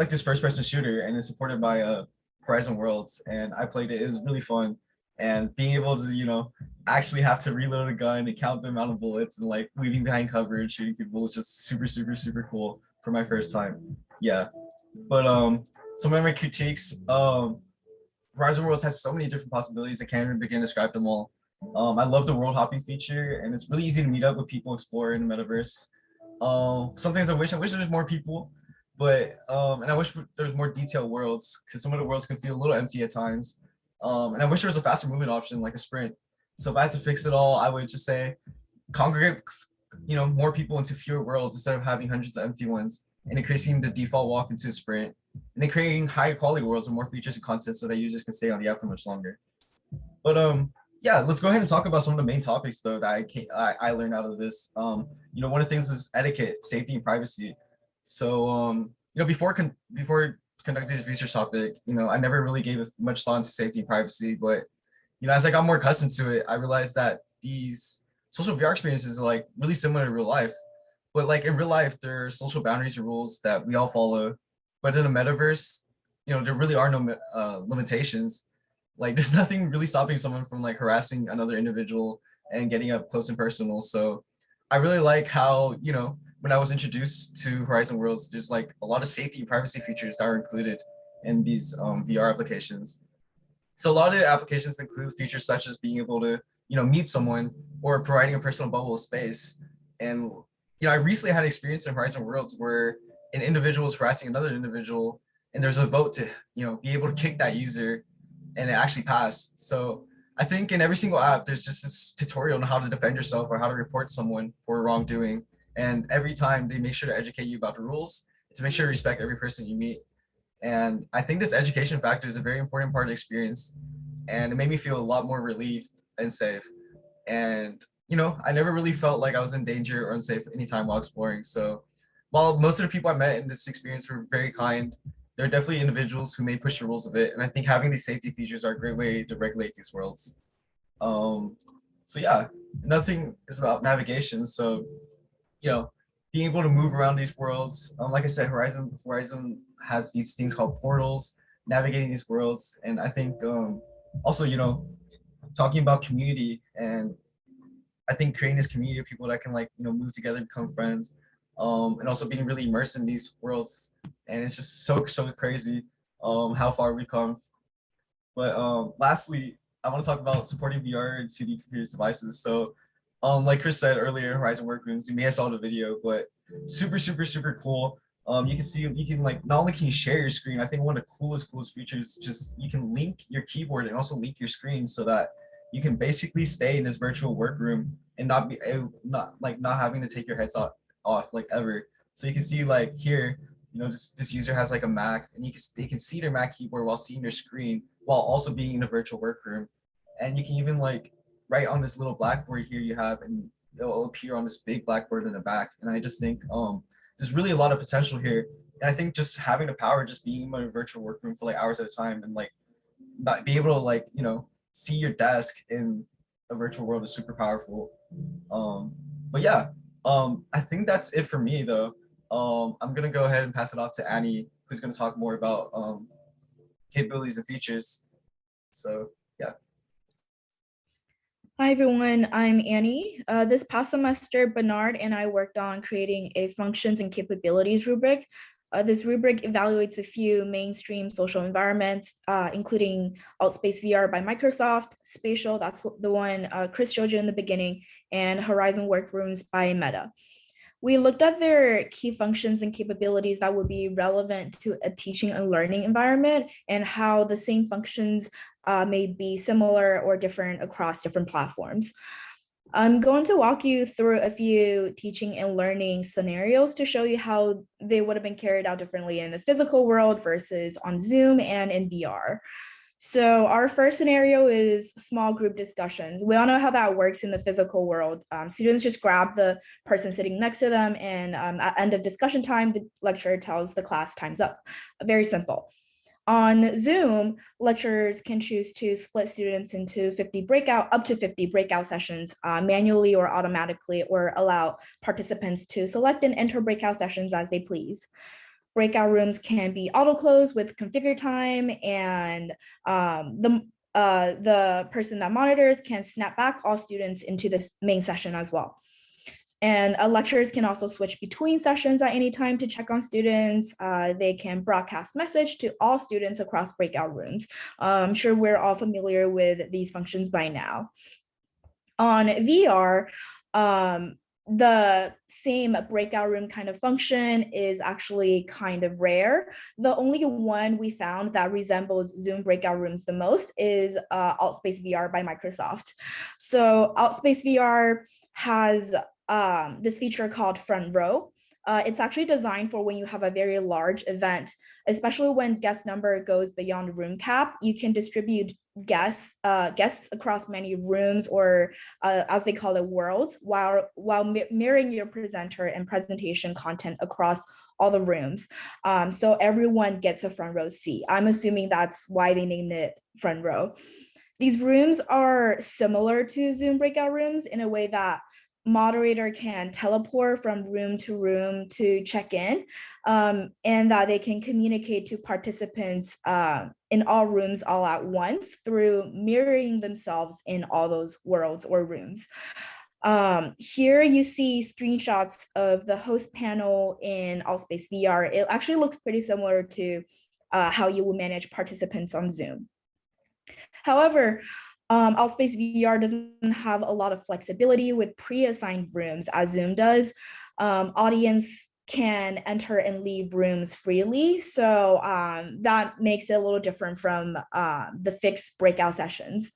this first-person shooter, and it's supported by Horizon Worlds. And I played it. It was really fun, and being able to actually have to reload a gun and count the amount of bullets and like weaving behind cover and shooting people was just super, super, super cool for my first time. Yeah, but some of my critiques. Horizon Worlds has so many different possibilities. I can't even begin to describe them all. I love the world hopping feature, and it's really easy to meet up with people, explore in the metaverse. Some things I wish there's more people, but and I wish there's more detailed worlds, because some of the worlds can feel a little empty at times. And I wish there was a faster movement option like a sprint. So if I had to fix it all, I would just say congregate more people into fewer worlds instead of having hundreds of empty ones, and increasing the default walk into a sprint, and then creating higher quality worlds with more features and content so that users can stay on the app for much longer. But yeah, let's go ahead and talk about some of the main topics though that I learned out of this. One of the things is etiquette, safety, and privacy. So before conducting this research topic, I never really gave much thought into safety and privacy, but as I got more accustomed to it, I realized that these social VR experiences are like really similar to real life. But like in real life, there are social boundaries and rules that we all follow. But in a metaverse, there really are no limitations. Like there's nothing really stopping someone from like harassing another individual and getting up close and personal. So I really like how, when I was introduced to Horizon Worlds, there's like a lot of safety and privacy features that are included in these VR applications. So a lot of the applications include features such as being able to, meet someone or providing a personal bubble of space. And, I recently had an experience in Horizon Worlds where an individual was harassing another individual and there's a vote to, be able to kick that user and it actually passed. So I think in every single app, there's just this tutorial on how to defend yourself or how to report someone for wrongdoing. And every time they make sure to educate you about the rules, to make sure to respect every person you meet. And I think this education factor is a very important part of the experience. And it made me feel a lot more relieved and safe. And, I never really felt like I was in danger or unsafe anytime while exploring. So while most of the people I met in this experience were very kind, there are definitely individuals who may push the rules a bit. And I think having these safety features are a great way to regulate these worlds. So yeah, nothing is about navigation. So, being able to move around these worlds, like I said, Horizon has these things called portals, navigating these worlds. And I think also, talking about community, and I think creating this community of people that can like, move together, become friends, and also being really immersed in these worlds. And it's just so crazy how far we've come. But lastly, I want to talk about supporting VR and 2D computers devices. So like Chris said earlier in Horizon Workrooms, you may have saw the video, but super cool. You can like, not only can you share your screen, I think one of the coolest features, just you can link your keyboard and also link your screen so that you can basically stay in this virtual workroom and not having to take your headset off like ever. So you can see like here, this user has like a Mac, and they can see their Mac keyboard while seeing their screen while also being in a virtual workroom. And you can even like write on this little blackboard here you have, and it'll appear on this big blackboard in the back. And I just think there's really a lot of potential here. And I think just having the power, just being in a virtual workroom for like hours at a time and like not be able to like, see your desk in a virtual world is super powerful. But yeah, I think that's it for me though. I'm gonna go ahead and pass it off to Annie, who's gonna talk more about capabilities and features. So yeah. Hi everyone, I'm Annie. This past semester, Bernard and I worked on creating a functions and capabilities rubric. This rubric evaluates a few mainstream social environments, including Altspace VR by Microsoft, Spatial, that's the one Chris showed you in the beginning, and Horizon Workrooms by Meta. We looked at their key functions and capabilities that would be relevant to a teaching and learning environment, and how the same functions may be similar or different across different platforms. I'm going to walk you through a few teaching and learning scenarios to show you how they would have been carried out differently in the physical world versus on Zoom and in VR. So our first scenario is small group discussions. We all know how that works in the physical world. Students just grab the person sitting next to them, and at end of discussion time, the lecturer tells the class time's up. Very simple. On Zoom, lecturers can choose to split students into up to 50 breakout sessions manually or automatically, or allow participants to select and enter breakout sessions as they please. Breakout rooms can be auto-closed with configure time, and the person that monitors can snap back all students into this main session as well. And lecturers can also switch between sessions at any time to check on students. They can broadcast message to all students across breakout rooms. I'm sure we're all familiar with these functions by now. On VR, the same breakout room kind of function is actually kind of rare. The only one we found that resembles Zoom breakout rooms the most is Altspace VR by Microsoft. So Altspace VR has this feature called front row. It's actually designed for when you have a very large event, especially when guest number goes beyond room cap. You can distribute guests across many rooms, or as they call it, worlds, while mirroring your presenter and presentation content across all the rooms. So everyone gets a front row seat. I'm assuming that's why they named it front row. These rooms are similar to Zoom breakout rooms in a way that moderator can teleport from room to check in, and that they can communicate to participants in all rooms all at once through mirroring themselves in all those worlds or rooms. Here you see screenshots of the host panel in Allspace VR. It actually looks pretty similar to how you will manage participants on Zoom. However, Allspace VR doesn't have a lot of flexibility with pre-assigned rooms as Zoom does. Audience can enter and leave rooms freely. So that makes it a little different from the fixed breakout sessions.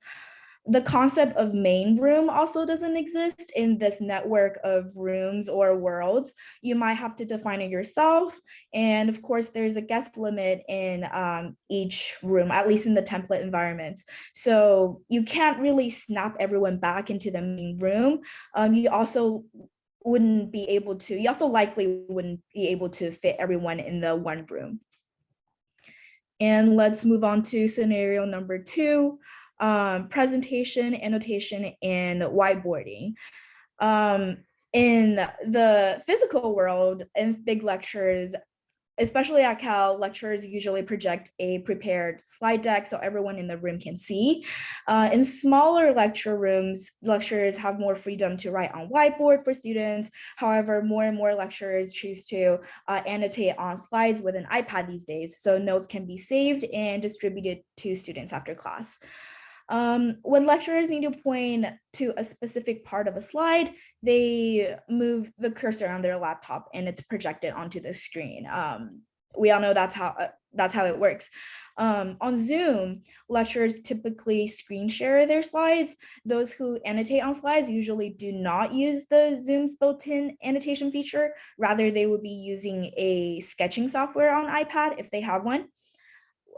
The concept of main room also doesn't exist in this network of rooms or worlds. You might have to define it yourself. And of course, there's a guest limit in each room, at least in the template environment. So you can't really snap everyone back into the main room. You also likely wouldn't be able to fit everyone in the one room. And let's move on to scenario number 2. Presentation, annotation, and whiteboarding. In the physical world, in big lectures, especially at Cal, lecturers usually project a prepared slide deck so everyone in the room can see. In smaller lecture rooms, lecturers have more freedom to write on whiteboard for students. However, more and more lecturers choose to annotate on slides with an iPad these days, so notes can be saved and distributed to students after class. When lecturers need to point to a specific part of a slide, they move the cursor on their laptop and it's projected onto the screen. We all know that's how it works. On Zoom, lecturers typically screen share their slides. Those who annotate on slides usually do not use the Zoom's built-in annotation feature. Rather, they would be using a sketching software on iPad if they have one.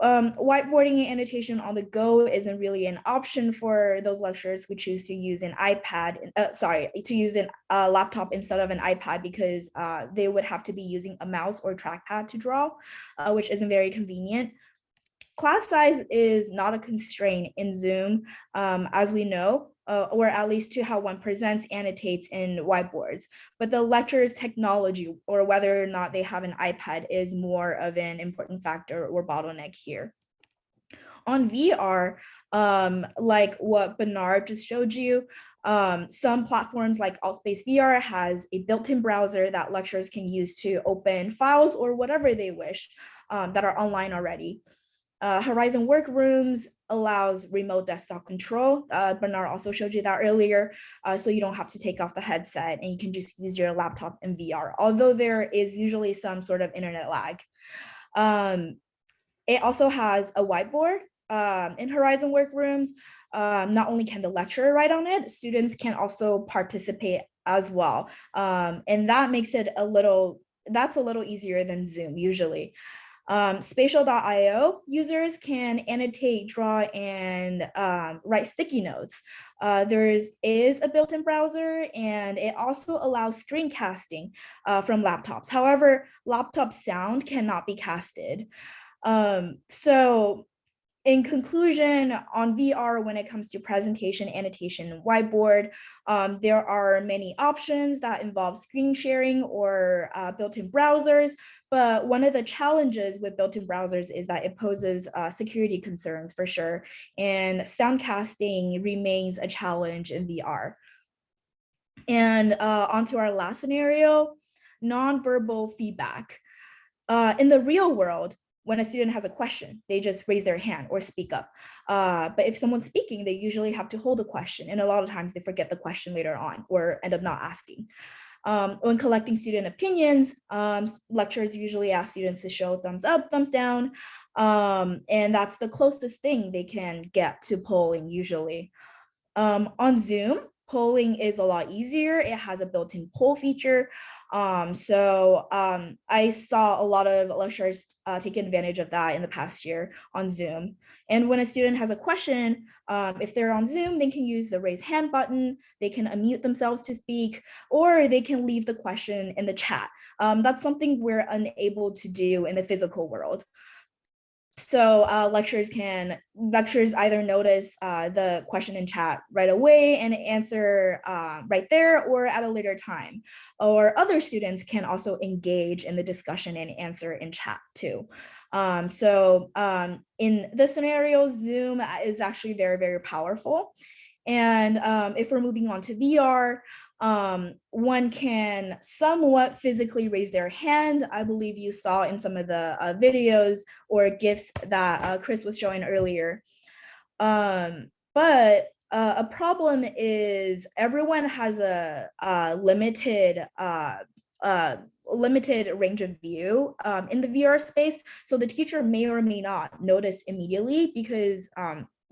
Whiteboarding and annotation on the go isn't really an option for those lecturers who choose to use an laptop instead of an iPad, because they would have to be using a mouse or trackpad to draw, which isn't very convenient. Class size is not a constraint in Zoom, as we know, or at least to how one presents, annotates in whiteboards. But the lecturer's technology, or whether or not they have an iPad, is more of an important factor or bottleneck here. On VR, like what Bernard just showed you, some platforms like Allspace VR has a built-in browser that lecturers can use to open files or whatever they wish that are online already. Horizon Workrooms allows remote desktop control. Bernard also showed you that earlier, so you don't have to take off the headset and you can just use your laptop in VR, although there is usually some sort of internet lag. It also has a whiteboard in Horizon Workrooms. Not only can the lecturer write on it, students can also participate as well. And that makes it a little easier than Zoom usually. Spatial.io users can annotate, draw, and write sticky notes. There is a built-in browser, and it also allows screencasting from laptops. However, laptop sound cannot be casted. So in conclusion, on VR, when it comes to presentation, annotation, and whiteboard, there are many options that involve screen sharing or built-in browsers. But one of the challenges with built-in browsers is that it poses security concerns for sure. And sound casting remains a challenge in VR. And onto our last scenario, nonverbal feedback. In the real world, when a student has a question, they just raise their hand or speak up. But if someone's speaking, they usually have to hold a question. And a lot of times they forget the question later on or end up not asking. When collecting student opinions, lecturers usually ask students to show thumbs up, thumbs down. And that's the closest thing they can get to polling usually. On Zoom, polling is a lot easier. It has a built-in poll feature. I saw a lot of lecturers take advantage of that in the past year on Zoom. And when a student has a question, if they're on Zoom, they can use the raise hand button, they can unmute themselves to speak, or they can leave the question in the chat. That's something we're unable to do in the physical world. So lecturers either notice the question in chat right away and answer right there or at a later time, or other students can also engage in the discussion and answer in chat too. In this scenario, Zoom is actually very, very powerful. And if we're moving on to VR, one can somewhat physically raise their hand. I believe you saw in some of the videos or GIFs that Chris was showing earlier. But a problem is everyone has a limited range of view in the VR space. So the teacher may or may not notice immediately because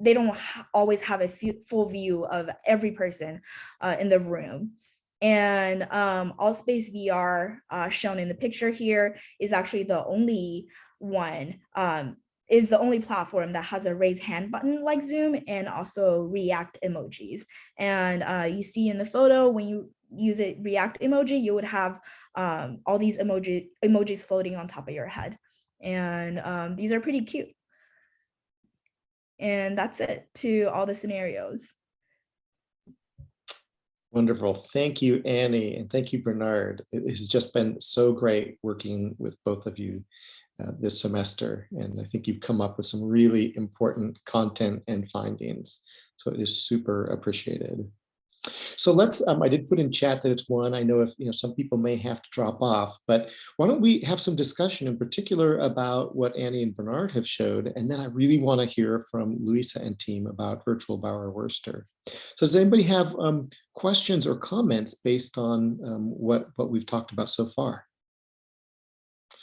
they don't always have a full view of every person in the room. And Allspace VR shown in the picture here is actually the only one, is the only platform that has a raise hand button like Zoom and also react emojis. And you see in the photo, when you use a react emoji, you would have all these emojis floating on top of your head. And these are pretty cute. And that's it to all the scenarios. Wonderful. Thank you, Annie, and thank you, Bernard. It has just been so great working with both of you this semester. And I think you've come up with some really important content and findings. So it is super appreciated. So let's, I did put in chat that it's one. I know if, some people may have to drop off, but why don't we have some discussion in particular about what Annie and Bernard have showed. And then I really want to hear from Louisa and team about virtual Bauer Wurster. So does anybody have questions or comments based on what we've talked about so far?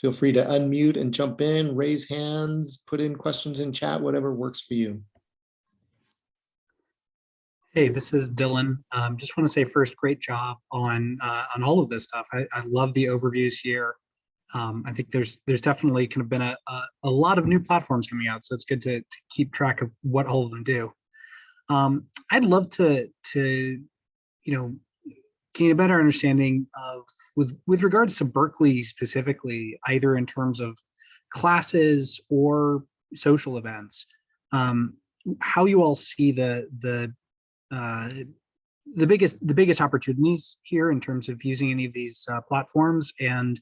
Feel free to unmute and jump in, raise hands, put in questions in chat, whatever works for you. Hey, this is Dylan. Just want to say first, great job on all of this stuff. I love the overviews here. I think there's definitely kind of been a lot of new platforms coming out, so it's good to keep track of what all of them do. I'd love to gain a better understanding of with regards to Berkeley specifically, either in terms of classes or social events, how you all see the biggest opportunities here in terms of using any of these platforms, and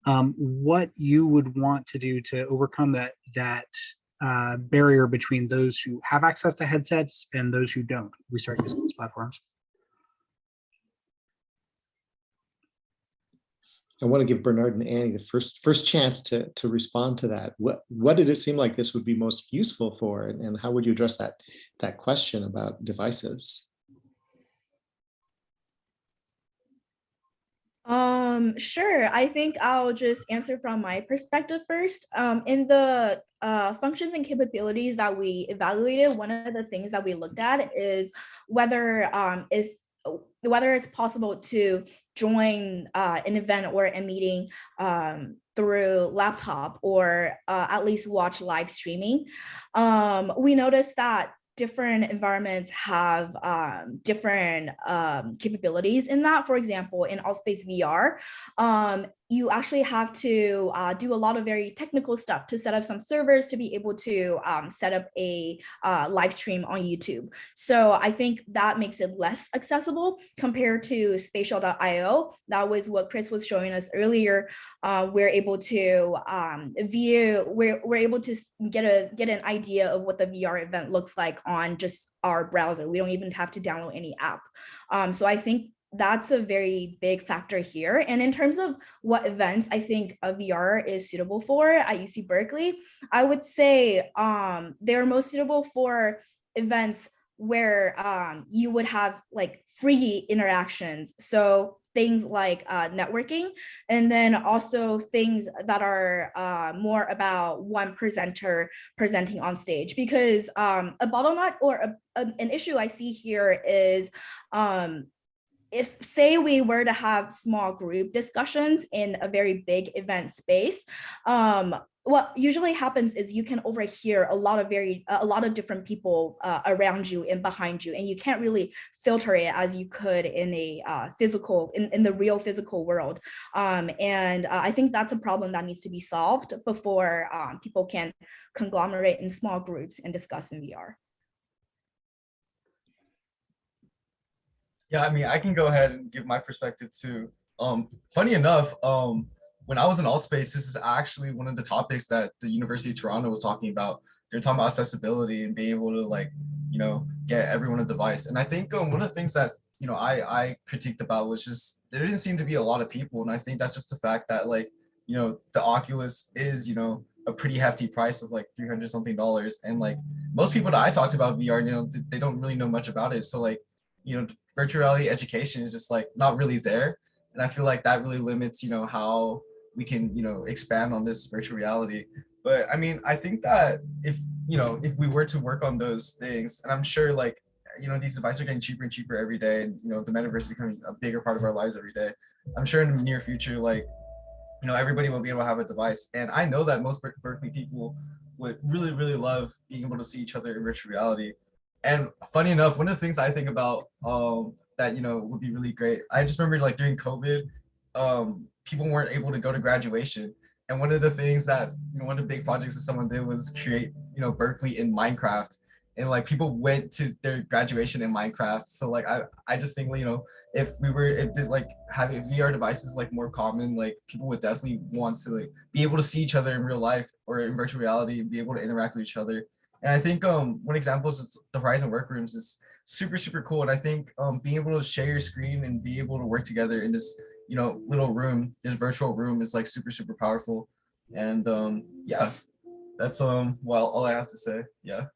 what you would want to do to overcome that barrier between those who have access to headsets and those who don't. We start using these platforms. I want to give Bernard and Annie the first chance to respond to that. What did it seem like this would be most useful for, and how would you address that question about devices? Sure. I think I'll just answer from my perspective first. In the functions and capabilities that we evaluated, one of the things that we looked at is whether it's possible to join an event or a meeting through laptop, or at least watch live streaming. We noticed that different environments have different capabilities in that. For example, in Allspace VR, you actually have to do a lot of very technical stuff to set up some servers to be able to set up a live stream on YouTube. So I think that makes it less accessible compared to spatial.io. That was what Chris was showing us earlier. We're able to we're able to get an idea of what the VR event looks like on just our browser. We don't even have to download any app. So I think that's a very big factor here. And in terms of what events I think a VR is suitable for at UC Berkeley, I would say they're most suitable for events where you would have like free interactions. So things like networking, and then also things that are more about one presenter presenting on stage. Because a bottleneck or an issue I see here is say we were to have small group discussions in a very big event space, what usually happens is you can overhear a lot of different people around you and behind you, and you can't really filter it as you could in a in the real physical world. And I think that's a problem that needs to be solved before people can conglomerate in small groups and discuss in VR. Yeah, I mean, I can go ahead and give my perspective too. Funny enough, when I was in Allspace, this is actually one of the topics that the University of Toronto was talking about. They're talking about accessibility and being able to, like, you know, get everyone a device. And I think one of the things that, you know, I critiqued about was just there didn't seem to be a lot of people. And I think that's just the fact that, like, you know, the Oculus is, you know, a pretty hefty price of like $300 something. And like most people that I talked about VR, you know, they don't really know much about it. So like, you know, virtual reality education is just like not really there. And I feel like that really limits, you know, how we can, you know, expand on this virtual reality. But I mean, I think that if, you know, if we were to work on those things, and I'm sure like, you know, these devices are getting cheaper and cheaper every day, and, you know, the metaverse is becoming a bigger part of our lives every day. I'm sure in the near future, like, you know, everybody will be able to have a device. And I know that most Berkeley people would really, really love being able to see each other in virtual reality. And funny enough, one of the things I think about that, you know, would be really great. I just remember like during COVID, people weren't able to go to graduation. And one of the things that, you know, one of the big projects that someone did was create, you know, Berkeley in Minecraft. And like people went to their graduation in Minecraft. So like I just think, you know, if this like having VR devices like more common, like people would definitely want to like be able to see each other in real life or in virtual reality and be able to interact with each other. And I think one example is the Horizon Workrooms is super, super cool. And I think being able to share your screen and be able to work together in this, you know, little room, this virtual room is like super, super powerful. And yeah, that's well, all I have to say. Yeah.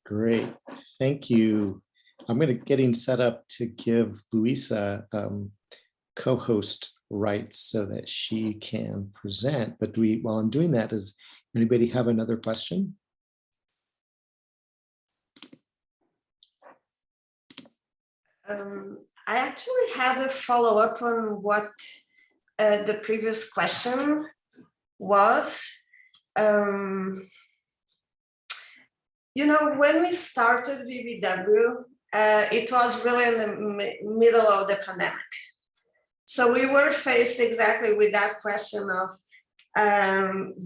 Great, thank you. I'm getting set up to give Luisa co-host rights so that she can present. But while I'm doing that, does anybody have another question? I actually had a follow-up on what the previous question was. You know, when we started VBW, it was really in the middle of the pandemic. So we were faced exactly with that question of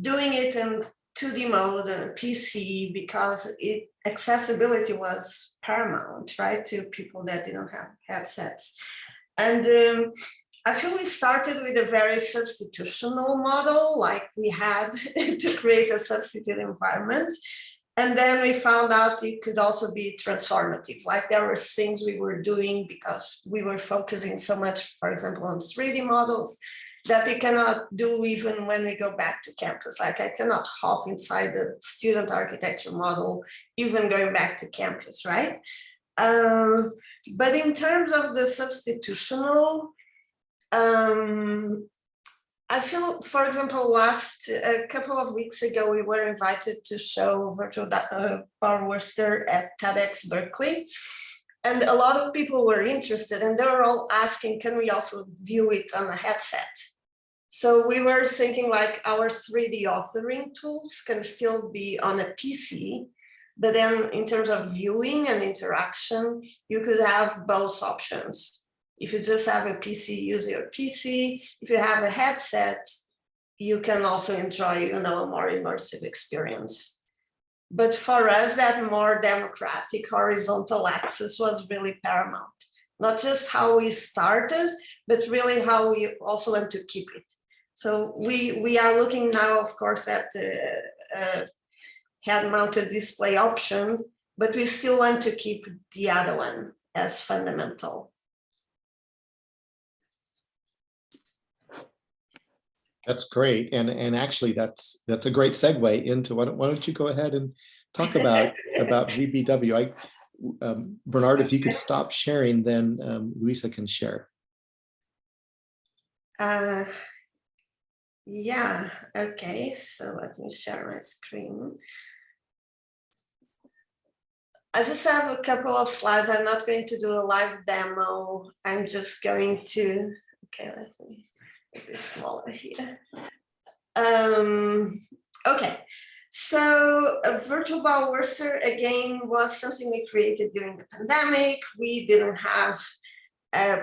doing it in 2D mode and PC because accessibility was paramount, right, to people that didn't have headsets. And I feel we started with a very substitutional model, like we had to create a substitute environment. And then we found out it could also be transformative. Like there were things we were doing because we were focusing so much, for example, on 3D models that we cannot do even when we go back to campus. Like I cannot hop inside the student architecture model, even going back to campus, right? But in terms of the substitutional, I feel, for example, a couple of weeks ago, we were invited to show virtual Power Worcester at TEDx Berkeley. And a lot of people were interested and they were all asking, can we also view it on a headset? So we were thinking like our 3D authoring tools can still be on a PC, but then in terms of viewing and interaction, you could have both options. If you just have a PC, use your PC. If you have a headset, you can also enjoy, you know, a more immersive experience. But for us, that more democratic horizontal access was really paramount. Not just how we started, but really how we also want to keep it. So we are looking now, of course, at the head-mounted display option, but we still want to keep the other one as fundamental. That's great, and actually that's a great segue into why don't you go ahead and talk about VBW. Bernard, if you could stop sharing, then Luisa can share. Yeah, okay, so let me share my screen. I just have a couple of slides. I'm not going to do a live demo. I'm just going to, okay, let me make this smaller here. Okay, so a virtual Bauwurster again was something we created during the pandemic. We didn't have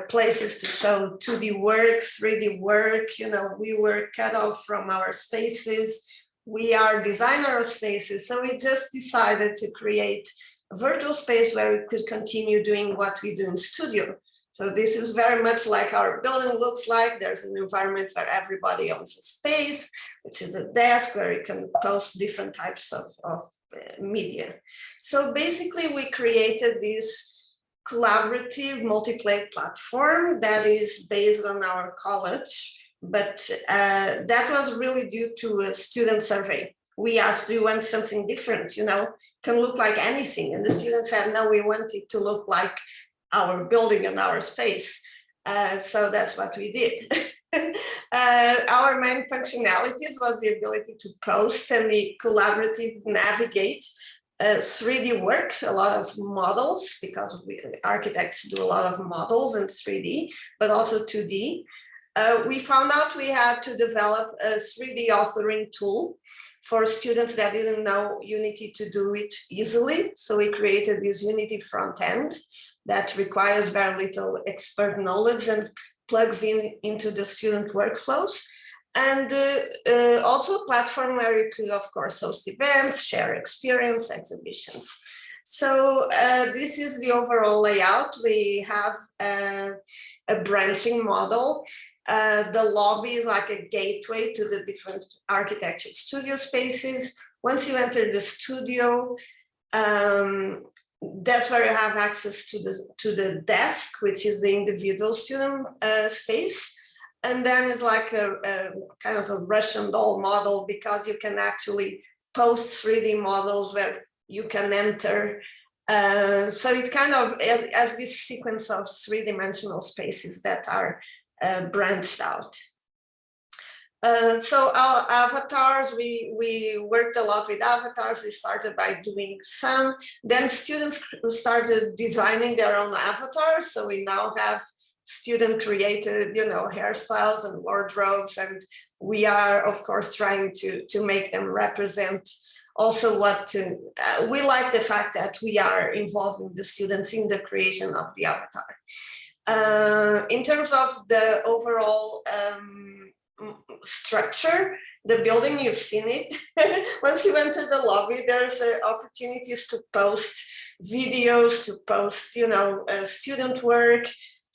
places to show 2D work, 3D work. You know, we were cut off from our spaces. We are designer of spaces, so we just decided to create a virtual space where we could continue doing what we do in studio. So this is very much like our building looks like. There's an environment where everybody owns a space, which is a desk where you can post different types of media. So basically we created this collaborative multiplayer platform that is based on our college, but that was really due to a student survey. We asked, do you want something different? You know, can look like anything. And the students said, no, we want it to look like our building and our space. So that's what we did. Our main functionalities was the ability to post and the collaborative navigate 3D work, a lot of models, because we architects do a lot of models in 3D, but also 2D. We found out we had to develop a 3D authoring tool for students that didn't know Unity to do it easily. So we created this Unity front end that requires very little expert knowledge and plugs into the student workflows. And also a platform where you could, of course, host events, share experience, exhibitions. So this is the overall layout. We have a branching model. The lobby is like a gateway to the different architecture studio spaces. Once you enter the studio, that's where you have access to the desk, which is the individual student space. And then it's like a kind of a Russian doll model, because you can actually post 3D models where you can enter. So it kind of has this sequence of 3-dimensional spaces that are branched out. So our avatars, we worked a lot with avatars. We started by doing some, then students started designing their own avatars. So we now have student created, you know, hairstyles and wardrobes, and we are of course trying to make them represent also what we like the fact that we are involving the students in the creation of the avatar. In terms of the overall structure, the building, you've seen it. Once you enter the lobby, there's opportunities to post videos, to post, you know, student work.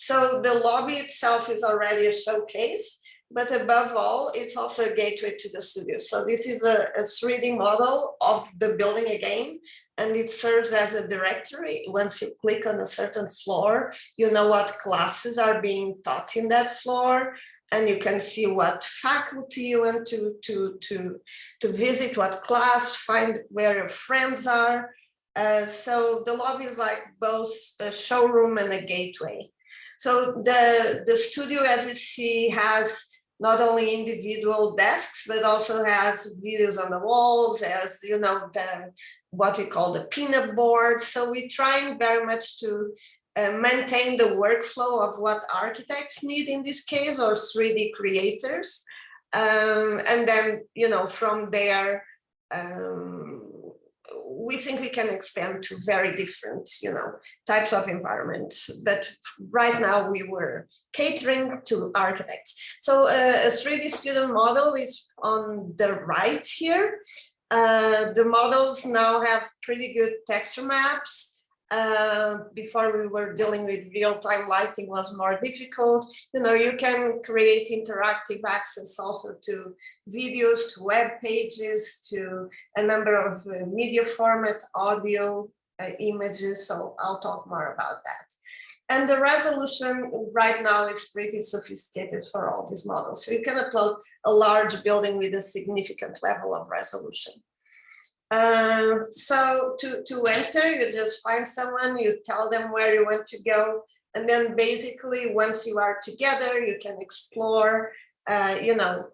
So the lobby itself is already a showcase, but above all, it's also a gateway to the studio. So this is a 3D model of the building again, and it serves as a directory. Once you click on a certain floor, you know what classes are being taught in that floor, and you can see what faculty you want to visit, what class, find where your friends are. So the lobby is like both a showroom and a gateway. So the studio, as you see, has not only individual desks, but also has videos on the walls. There's, you know, what we call the peanut board. So we're trying very much to maintain the workflow of what architects need in this case, or 3D creators. And then, you know, from there, we think we can expand to very different, you know, types of environments. But right now we were catering to architects. So a 3D student model is on the right here. The models now have pretty good texture maps. Before we were dealing with real-time lighting was more difficult. You know, you can create interactive access also to videos, to web pages, to a number of media format, audio, images. So I'll talk more about that. And the resolution right now is pretty sophisticated for all these models. So you can upload a large building with a significant level of resolution. So to enter, you just find someone, you tell them where you want to go, and then basically once you are together, you can explore. You know,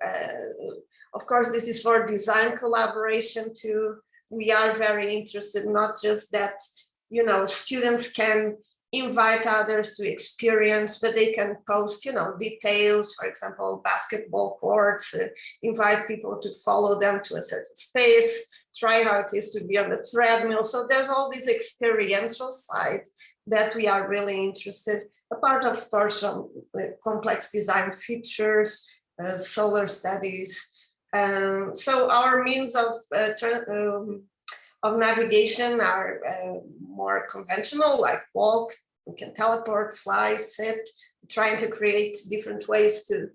of course, this is for design collaboration too. We are very interested, not just that students can invite others to experience, but they can post, details, for example, basketball courts, invite people to follow them to a certain space, try how it is to be on the treadmill. So there's all this experiential side that we are really interested, apart of course from complex design features, solar studies. So our means of navigation are more conventional, like walk, we can teleport, fly, sit, trying to create different ways to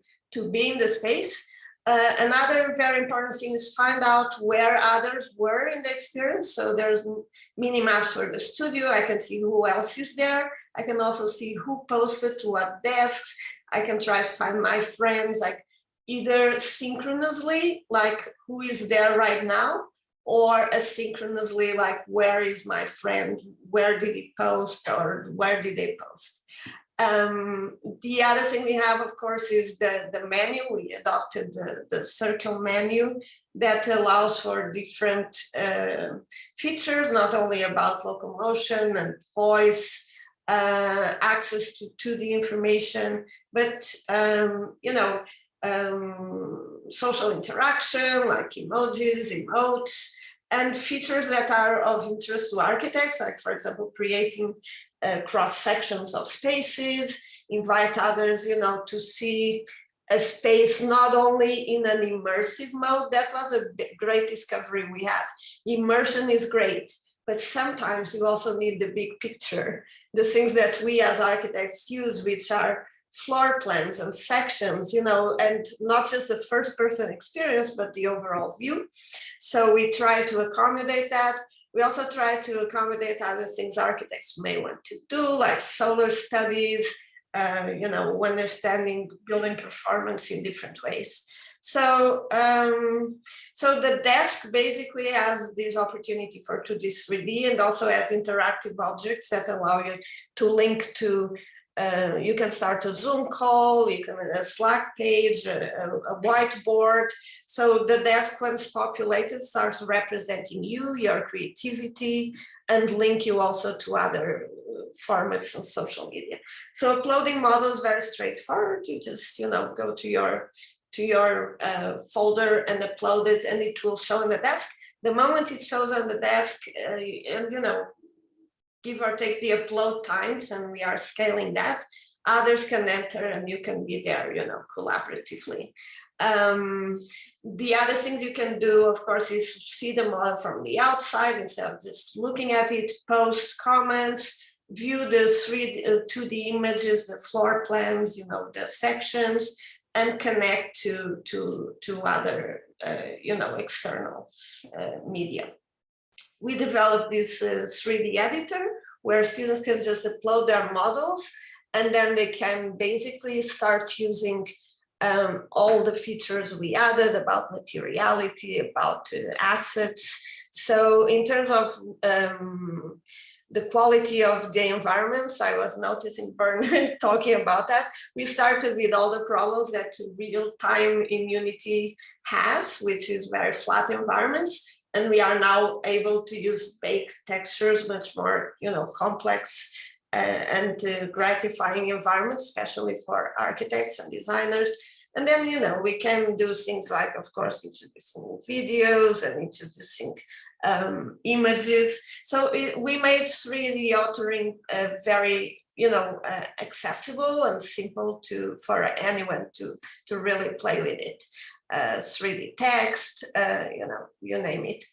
be in the space. Another very important thing is find out where others were in the experience. So there's mini maps for the studio. I can see who else is there. I can also see who posted to what desks. I can try to find my friends, like either synchronously, like who is there right now, or asynchronously, like where is my friend, where did he post, or where did they post. The other thing we have, of course, is the menu. We adopted the circle menu that allows for different features, not only about locomotion and voice, access to the information, but social interaction like emojis, emotes, and features that are of interest to architects, like for example, creating cross sections of spaces, invite others, to see a space not only in an immersive mode. That was a great discovery we had. Immersion is great, but sometimes you also need the big picture, the things that we as architects use, which are floor plans and sections, and not just the first person experience, but the overall view. So we try to accommodate that. We also try to accommodate other things architects may want to do, like solar studies, understanding building performance in different ways. So, so the desk basically has this opportunity for 2D, 3D, and also has interactive objects that allow you to link to. You can start a Zoom call, you can a Slack page, a whiteboard. So the desk, once populated, starts representing you, your creativity, and link you also to other formats on social media. So uploading models is very straightforward. You just go to your folder and upload it, and it will show on the desk. The moment it shows on the desk, and give or take the upload times, and we are scaling that, others can enter and you can be there, collaboratively. The other things you can do, of course, is see the model from the outside instead of just looking at it, post comments, view the 2D images, the floor plans, the sections, and connect to other, external media. We developed this 3D editor where students can just upload their models, and then they can basically start using all the features we added about materiality, about assets. So in terms of the quality of the environments, I was noticing Bernard talking about that. We started with all the problems that real time in Unity has, which is very flat environments. And we are now able to use baked textures, much more, complex and gratifying environments, especially for architects and designers. And then, we can do things like, of course, introducing videos and introducing images. So we made 3D authoring very, accessible and simple for anyone to really play with it. 3D text, you name it.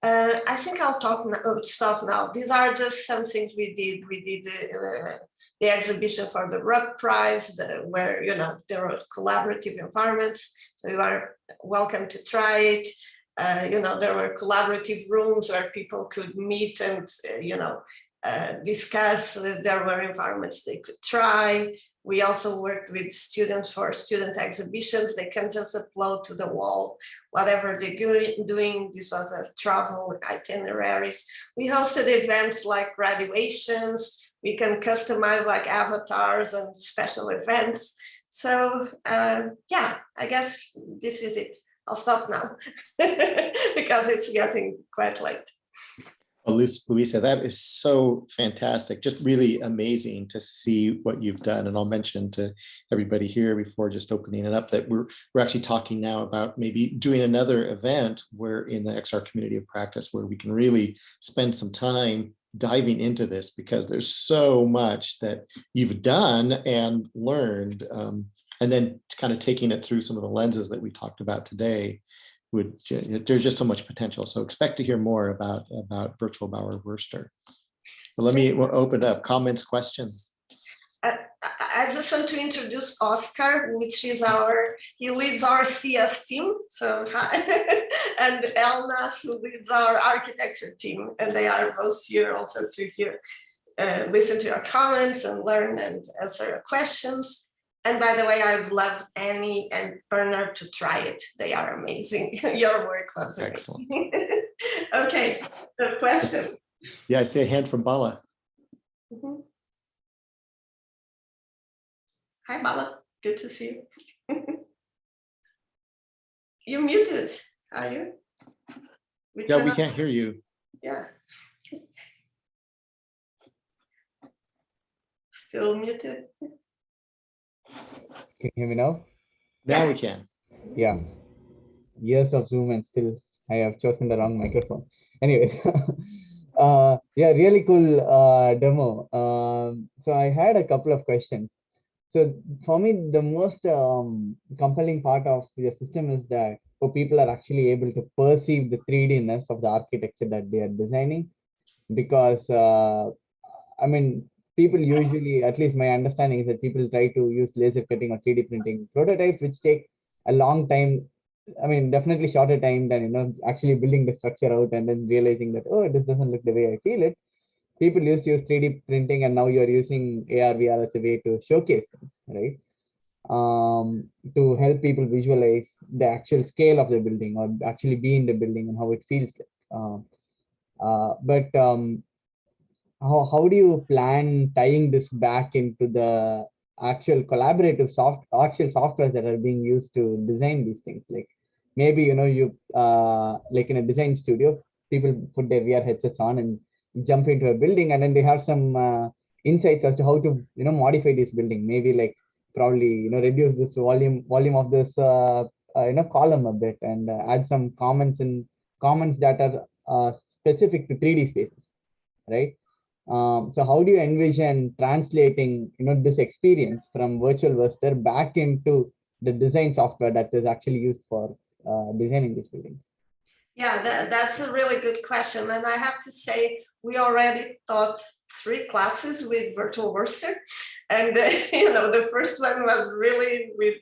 I think I'll stop now. These are just some things we did. We did the exhibition for the Rubric Prize, where there were collaborative environments. So you are welcome to try it. There were collaborative rooms where people could meet and discuss. There were environments they could try. We also worked with students for student exhibitions. They can just upload to the wall whatever they're doing. This was a travel itineraries. We hosted events like graduations. We can customize like avatars and special events. So yeah, I guess this is it. I'll stop now because it's getting quite late. Well, Luisa, that is so fantastic. Just really amazing to see what you've done. And I'll mention to everybody here before just opening it up that we're actually talking now about maybe doing another event where in the XR community of practice where we can really spend some time diving into this, because there's so much that you've done and learned, and then kind of taking it through some of the lenses that we talked about today. There's just so much potential. So expect to hear more about Virtual Bauer Wurster. But let me open up comments, questions. I just want to introduce Oscar, which is he leads our CS team. So, and Elnas, who leads our architecture team. And they are both here also to hear, listen to your comments and learn and answer your questions. And by the way, I would love Annie and Bernard to try it. They are amazing. Your work was excellent. Okay, so question. Yeah, I see a hand from Bala. Hi, Bala. Good to see you. You muted, are you? We can't hear you. Yeah. Still muted. Can you hear me now? Now we can. Yeah. Years of Zoom and still I have chosen the wrong microphone. Anyways, yeah, really cool demo. So I had a couple of questions. So for me, the most compelling part of your system is that people are actually able to perceive the 3D-ness of the architecture that they are designing. Because, I mean, people usually, at least my understanding is that people try to use laser cutting or 3D printing prototypes, which take a long time. I mean, definitely shorter time than, actually building the structure out and then realizing that, oh, this doesn't look the way I feel it. People used to use 3D printing, and now you're using AR, VR as a way to showcase things, right? To help people visualize the actual scale of the building or actually be in the building and how it feels like. How do you plan tying this back into the actual collaborative software that are being used to design these things? Like maybe, you like in a design studio, people put their VR headsets on and jump into a building, and then they have some insights as to how to, modify this building. Maybe like probably, reduce this volume of this, column a bit, and add some comments that are specific to 3D spaces, right? So how do you envision translating, this experience from Virtual Wurster back into the design software that is actually used for designing this building? Yeah, that's a really good question. And I have to say, we already taught 3 classes with Virtual Wurster. And, the first one was really with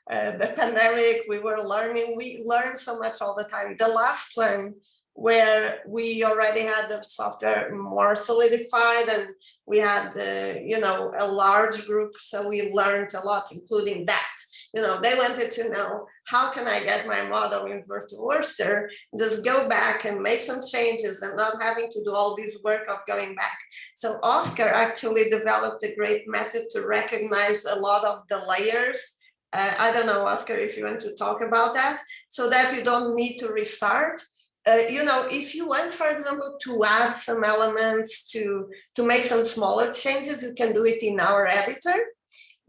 the pandemic. We were learning, we learned so much all the time. The last one, where we already had the software more solidified and we had, a large group. So we learned a lot, including that. They wanted to know, how can I get my model in Virtual Wurster, just go back and make some changes and not having to do all this work of going back. So Oscar actually developed a great method to recognize a lot of the layers. I don't know, Oscar, if you want to talk about that, so that you don't need to restart. If you want, for example, to add some elements, to make some smaller changes, you can do it in our editor.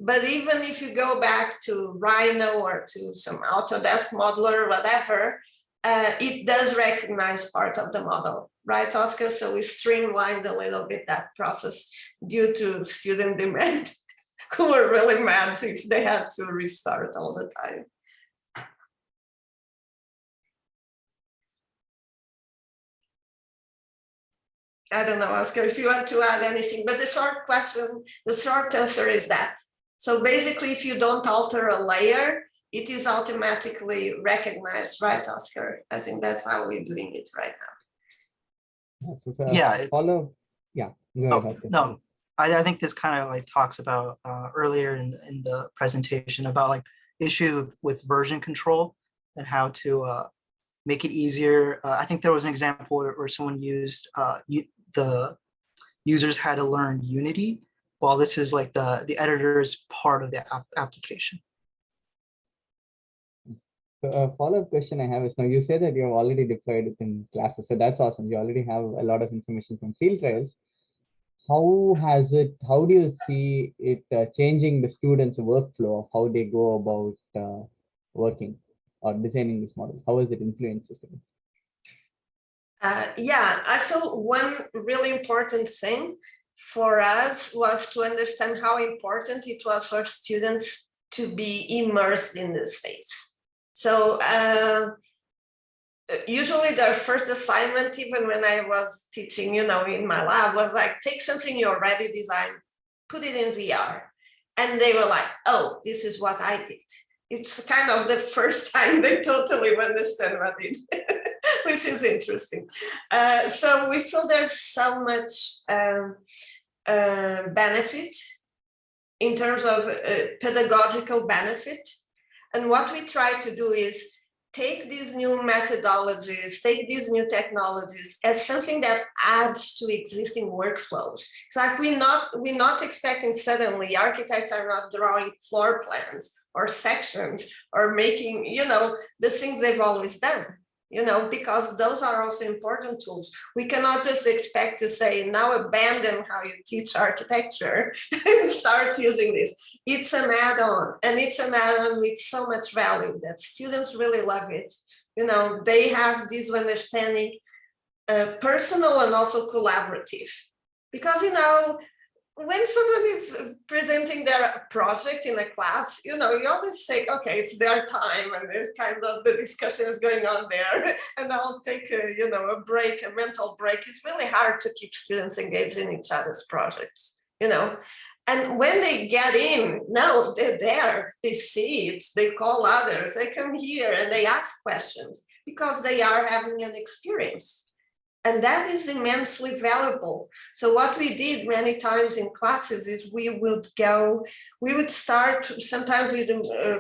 But even if you go back to Rhino or to some Autodesk modeler or whatever, it does recognize part of the model, right, Oscar? So we streamlined a little bit that process due to student demand, who were really mad since they had to restart all the time. I don't know, Oscar, if you want to add anything, but the short answer is that. So basically, if you don't alter a layer, it is automatically recognized, right, Oscar? I think that's how we're doing it right now. Yeah, yeah. No, I think this kind of like talks about earlier in the presentation about like issue with version control and how to make it easier. I think there was an example where someone used the users had to learn Unity, while this is like the editor is part of the application. So a follow-up question I have is, now you say that you have already deployed it in classes, so that's awesome. You already have a lot of information from field trials. How do you see it changing the students' workflow of how they go about working or designing these models? How has it influenced the students? Yeah, I feel one really important thing for us was to understand how important it was for students to be immersed in the space. So usually their first assignment, even when I was teaching, in my lab, was like, take something you already designed, put it in VR. And they were like, oh, this is what I did. It's kind of the first time they totally understand what it is, which is interesting. So we feel there's so much benefit in terms of pedagogical benefit. And what we try to do is take these new methodologies, take these new technologies as something that adds to existing workflows. It's like we're not expecting suddenly architects are not drawing floor plans or sections or making, the things they've always done, because those are also important tools. We cannot just expect to say, now abandon how you teach architecture and start using this. It's an add-on, and it's an add-on with so much value that students really love it. They have this understanding, personal and also collaborative. Because, when someone is presenting their project in a class, you always say, okay, it's their time, and there's kind of the discussion is going on there, and I'll take a break, a mental break. It's really hard to keep students engaged in each other's projects, And when they get in, no, they're there, they see it, they call others, they come here and they ask questions because they are having an experience. And that is immensely valuable. So what we did many times in classes is we would start sometimes with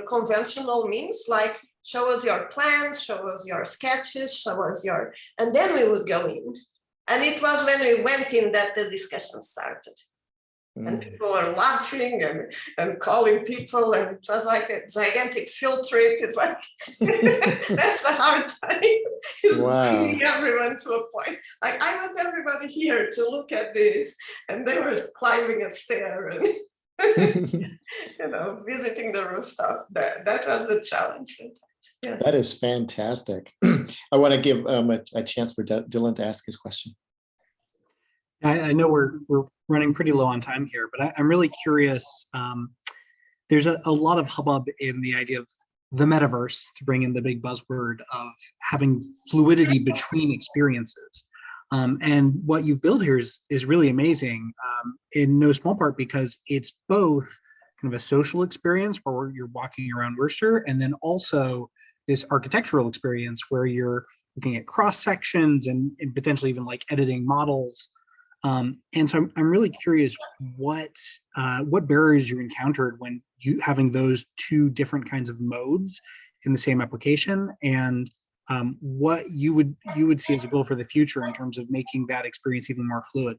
conventional means like show us your plans, show us your sketches, show us and then we would go in. And it was when we went in that the discussion started. And people were laughing and calling people, and it was like a gigantic field trip. It's like, that's a hard time. It's bringing everyone to a point. Like, I want everybody here to look at this. And they were climbing a stair and, visiting the rooftop. That was the challenge. Yes. That is fantastic. I want to give a chance for Dylan to ask his question. I know we're running pretty low on time here, but I'm really curious. There's a lot of hubbub in the idea of the metaverse, to bring in the big buzzword of having fluidity between experiences. And what you've built here is really amazing, in no small part because it's both kind of a social experience where you're walking around Worcester, and then also this architectural experience where you're looking at cross sections and potentially even like editing models. And so I'm really curious what barriers you encountered when you having those two different kinds of modes in the same application, and what you would see as a goal for the future in terms of making that experience even more fluid.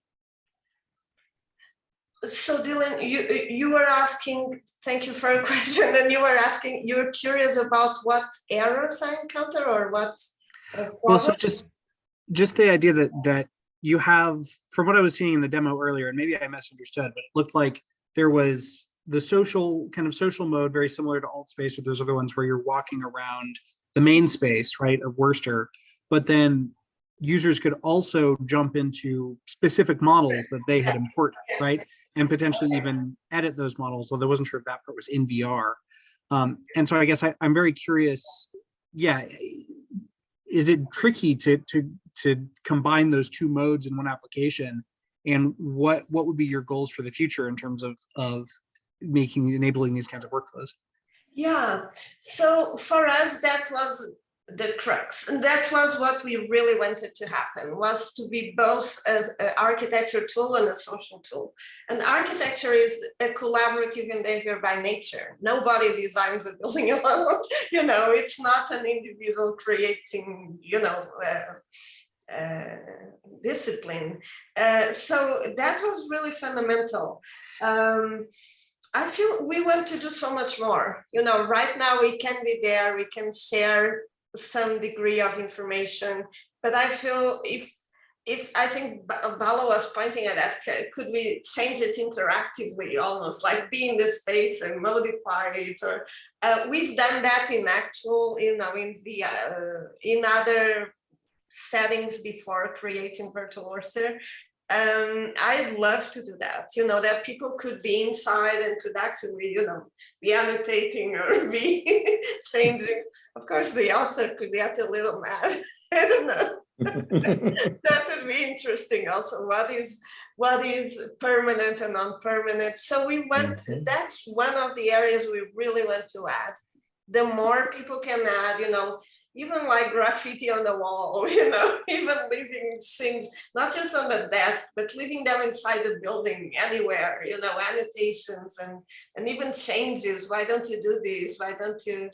So Dylan, you were asking, thank you for your question, and you were curious about what errors I encounter or what? Well, so just the idea that you have, from what I was seeing in the demo earlier, and maybe I misunderstood, but it looked like there was the social mode, very similar to Altspace or those other ones where you're walking around the main space, right, of Worcester, but then users could also jump into specific models that they had imported, right, and potentially even edit those models, although I wasn't sure if that part was in VR. And so I guess I'm very curious, yeah, is it tricky to combine those two modes in one application, and what would be your goals for the future in terms of enabling these kinds of workflows? Yeah, so for us that was the crux, and that was what we really wanted to happen, was to be both an architecture tool and a social tool. And architecture is a collaborative endeavor by nature. Nobody designs a building alone. It's not an individual creating discipline. So that was really fundamental. I feel we want to do so much more. You know, right now we can be there, we can share some degree of information, but I feel if I think Balo was pointing at that, could we change it interactively, almost like be in the space and modify it? Or we've done that in actual, you know, in other settings before creating virtual Orster. I'd love to do that, you know, that people could be inside and could actually, you know, be annotating or be changing. Of course, the author could get a little mad. I don't know. That would be interesting also. What is permanent and non-permanent? So we want, that's one of the areas we really want to add. The more people can add, you know, even like graffiti on the wall, you know, even leaving things, not just on the desk, but leaving them inside the building, anywhere, you know, annotations and even changes. Why don't you do this? Why don't you?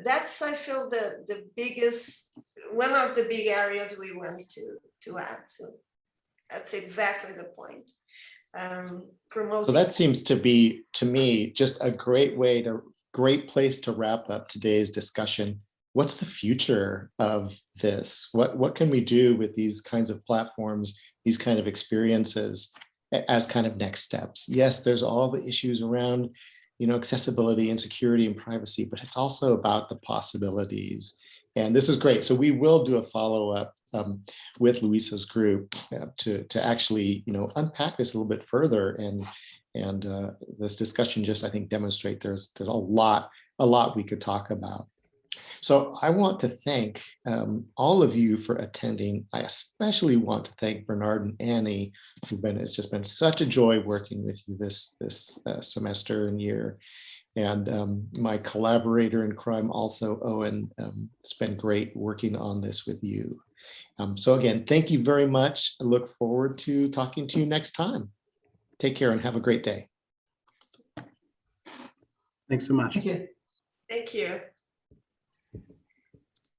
That's, I feel, the biggest, one of the big areas we want to add to. That's exactly the point. Promoting. So that seems to be, to me, just a great place to wrap up today's discussion. What's the future of this? What can we do with these kinds of platforms, these kind of experiences as kind of next steps? Yes, there's all the issues around, you know, accessibility and security and privacy, but it's also about the possibilities. And this is great. So we will do a follow-up with Luisa's group to actually, you know, unpack this a little bit further. And this discussion just, I think, demonstrate there's a lot we could talk about. So I want to thank all of you for attending. I especially want to thank Bernard and Annie, it's just been such a joy working with you this semester and year. And my collaborator in crime, also Owen, it's been great working on this with you. So again, thank you very much. I look forward to talking to you next time. Take care and have a great day. Thanks so much. Thank you. Thank you.